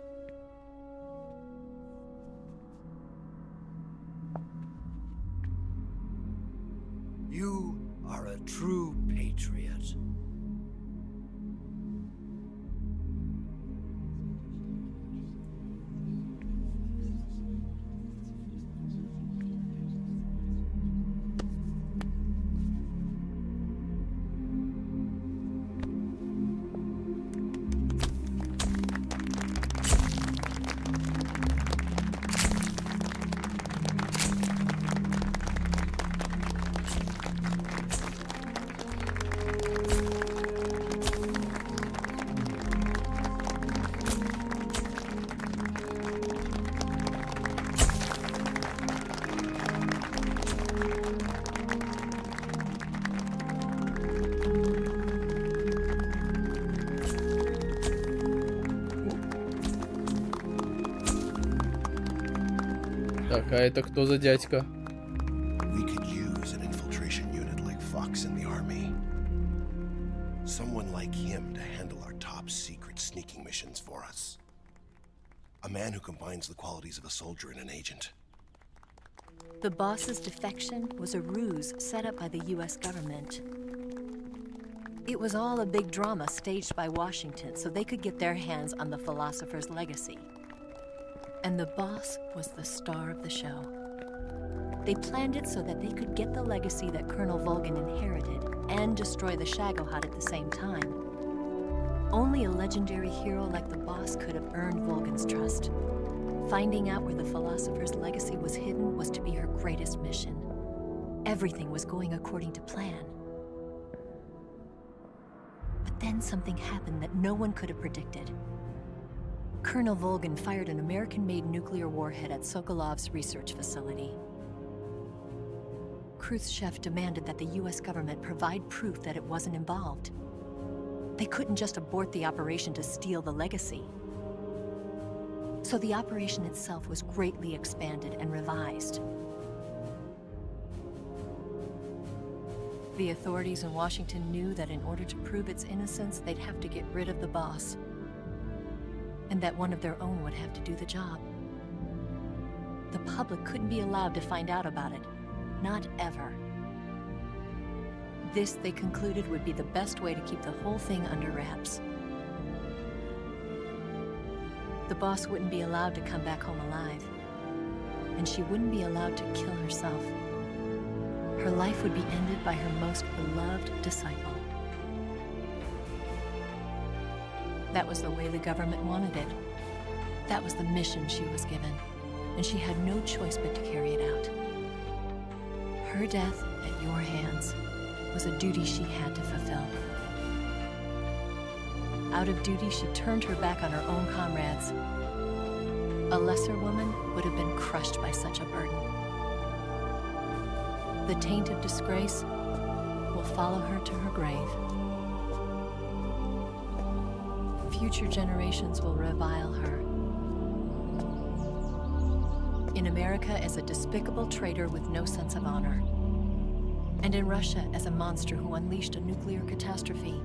You are a true patriot. Так, а это кто за дядька? We could use an infiltration unit like Fox in the army. Someone like him to handle our top secret sneaking missions for us. A man who combines the qualities of a soldier and an agent. The boss's defection was a ruse set up by the US government. It was all a big drama staged by Washington so they could get their hands on the philosopher's legacy. And the boss was the star of the show. They planned it so that they could get the legacy that Colonel Volgan inherited and destroy the Shagohod at the same time. Only a legendary hero like the boss could have earned Volgan's trust. Finding out where the philosopher's legacy was hidden was to be her greatest mission. Everything was going according to plan. But then something happened that no one could have predicted. Colonel Volgan fired an American-made nuclear warhead at Sokolov's research facility. Khrushchev demanded that the US government provide proof that it wasn't involved. They couldn't just abort the operation to steal the legacy. So the operation itself was greatly expanded and revised. The authorities in Washington knew that in order to prove its innocence, they'd have to get rid of the boss. And that one of their own would have to do the job. The public couldn't be allowed to find out about it. Not ever. This, they concluded, would be the best way to keep the whole thing under wraps. The boss wouldn't be allowed to come back home alive. And she wouldn't be allowed to kill herself. Her life would be ended by her most beloved disciple. That was the way the government wanted it. That was the mission she was given, and she had no choice but to carry it out. Her death at your hands was a duty she had to fulfill. Out of duty, she turned her back on her own comrades. A lesser woman would have been crushed by such a burden. The taint of disgrace will follow her to her grave. Future generations will revile her. In America as a despicable traitor with no sense of honor. And in Russia as a monster who unleashed a nuclear catastrophe.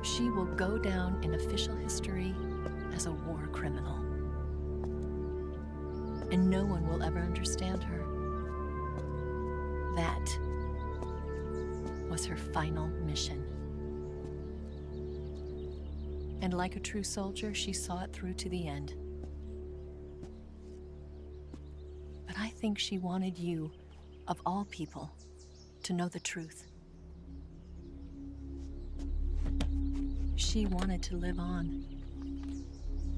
She will go down in official history as a war criminal. And no one will ever understand her. That was her final mission. And like a true soldier, she saw it through to the end. But I think she wanted you, of all people, to know the truth. She wanted to live on,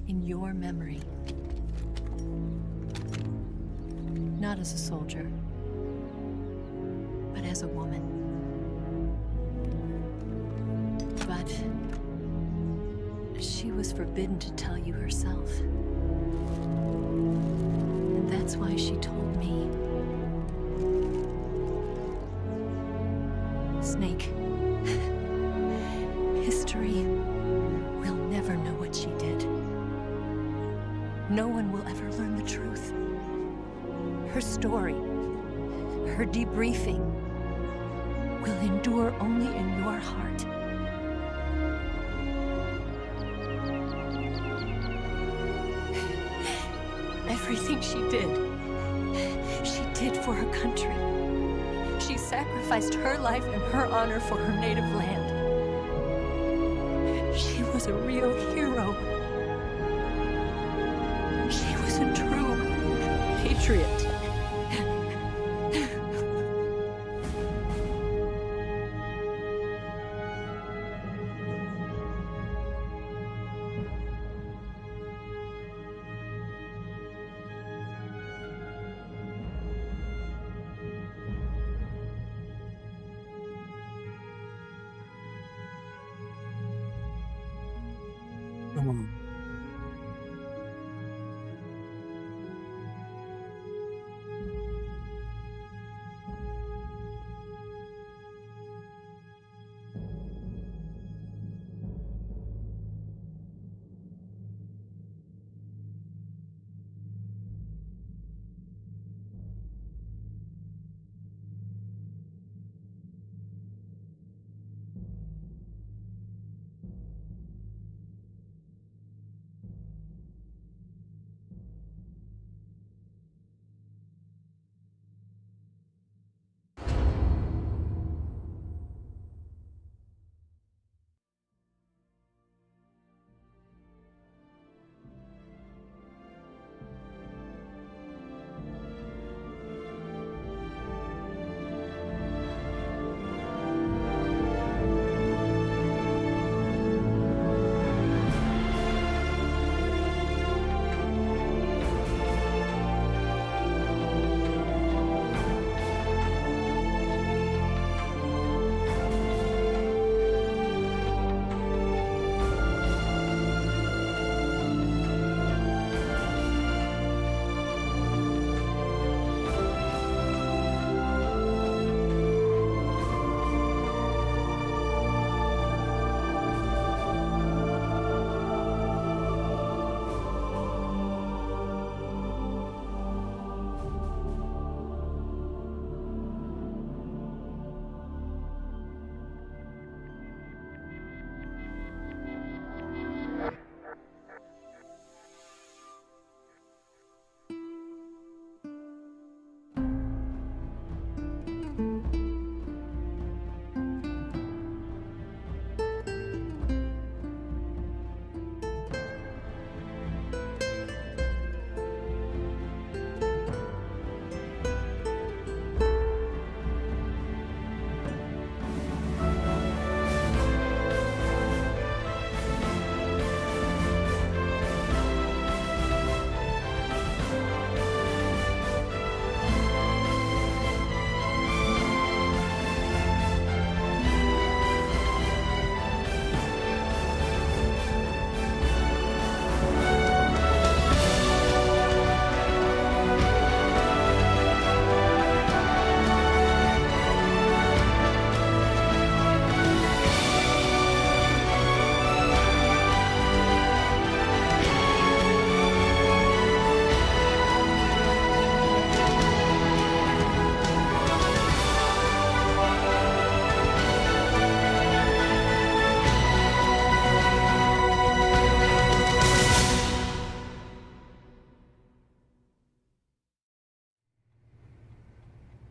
in your memory. Not as a soldier, but as a woman. But she was forbidden to tell you herself. And that's why she told me. Snake, history will never know what she did. No one will ever learn the truth. Her story, her debriefing, will endure only in your heart. Everything she did for her country. She sacrificed her life and her honor for her native land. She was a real hero. She was a true patriot.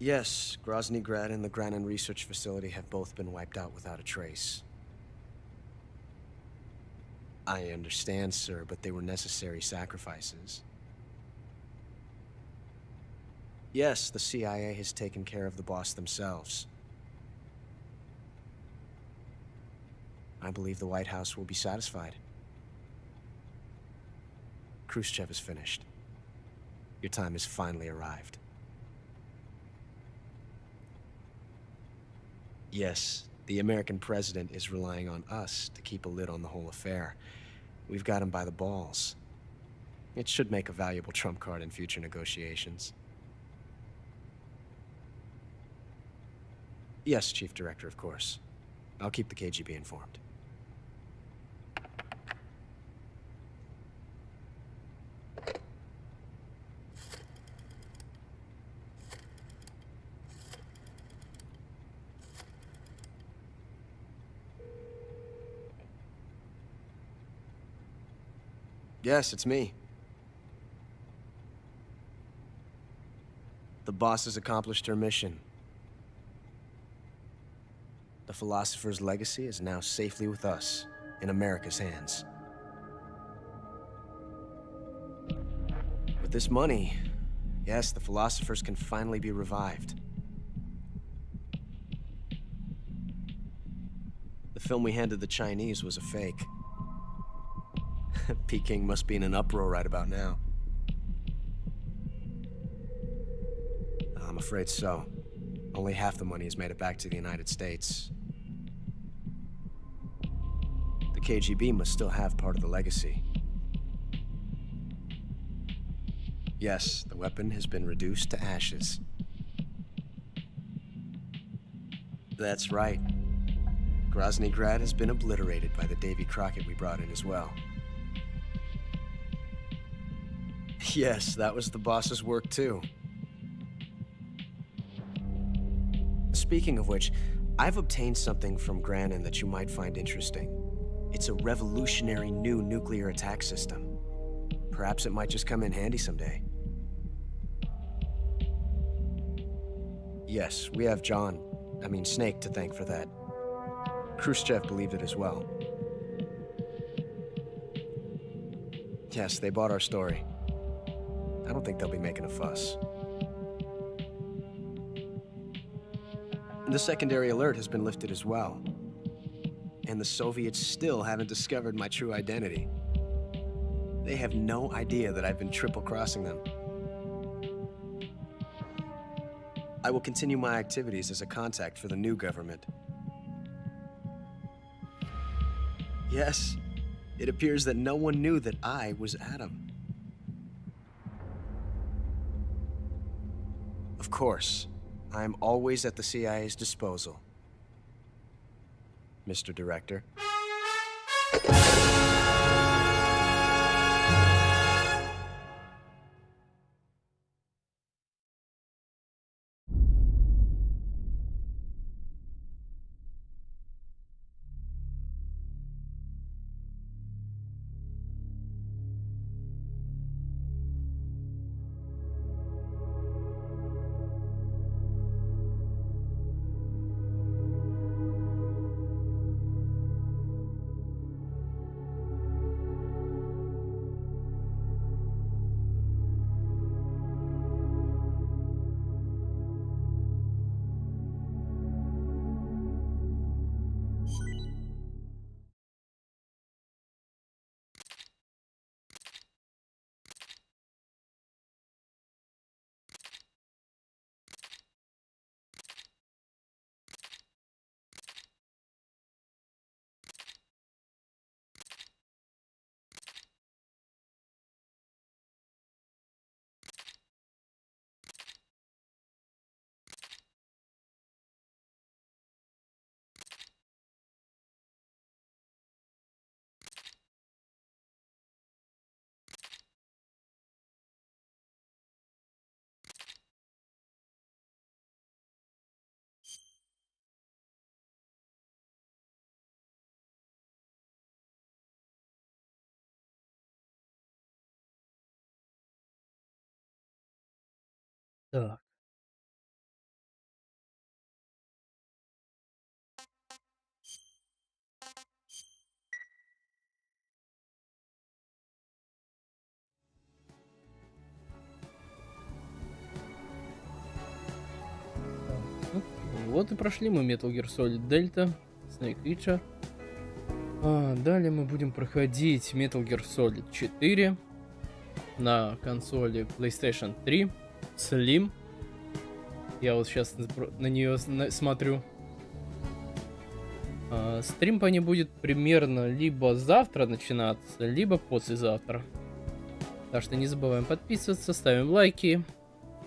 Yes, Grozny Grad and the Granin Research Facility have both been wiped out without a trace. I understand, sir, but they were necessary sacrifices. Yes, the CIA has taken care of the boss themselves. I believe the White House will be satisfied. Khrushchev is finished. Your time has finally arrived. Yes, the American president is relying on us to keep a lid on the whole affair. We've got him by the balls. It should make a valuable trump card in future negotiations. Yes, Chief Director, of course. I'll keep the KGB informed. Yes, it's me. The boss has accomplished her mission. The philosopher's legacy is now safely with us, in America's hands. With this money, yes, the philosophers can finally be revived. The film we handed the Chinese was a fake. Peking must be in an uproar right about now. I'm afraid so. Only half the money has made it back to the United States. The KGB must still have part of the legacy. Yes, the weapon has been reduced to ashes. That's right. Grozny Grad has been obliterated by the Davy Crockett we brought in as well. Yes, that was the boss's work too. Speaking of which, I've obtained something from Granin that you might find interesting. It's a revolutionary new nuclear attack system. Perhaps it might just come in handy someday. Yes, we have Snake to thank for that. Khrushchev believed it as well. Yes, they bought our story. I don't think they'll be making a fuss. The secondary alert has been lifted as well. And the Soviets still haven't discovered my true identity. They have no idea that I've been triple-crossing them. I will continue my activities as a contact for the new government. Yes, it appears that no one knew that I was Adam. Of course, I am always at the CIA's disposal, Mr. Director. Так. вот и прошли мы Metal Gear Solid Delta, Snake Eater. Далее мы будем проходить Metal Gear Solid 4 на консоли PlayStation 3 Slim. Я вот сейчас на нее смотрю. Стрим по ней будет примерно либо завтра начинаться, либо послезавтра. Так что не забываем подписываться, ставим лайки.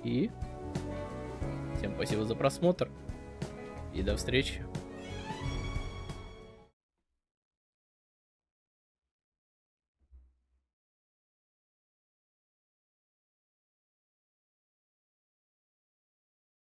И всем спасибо за просмотр. И до встречи.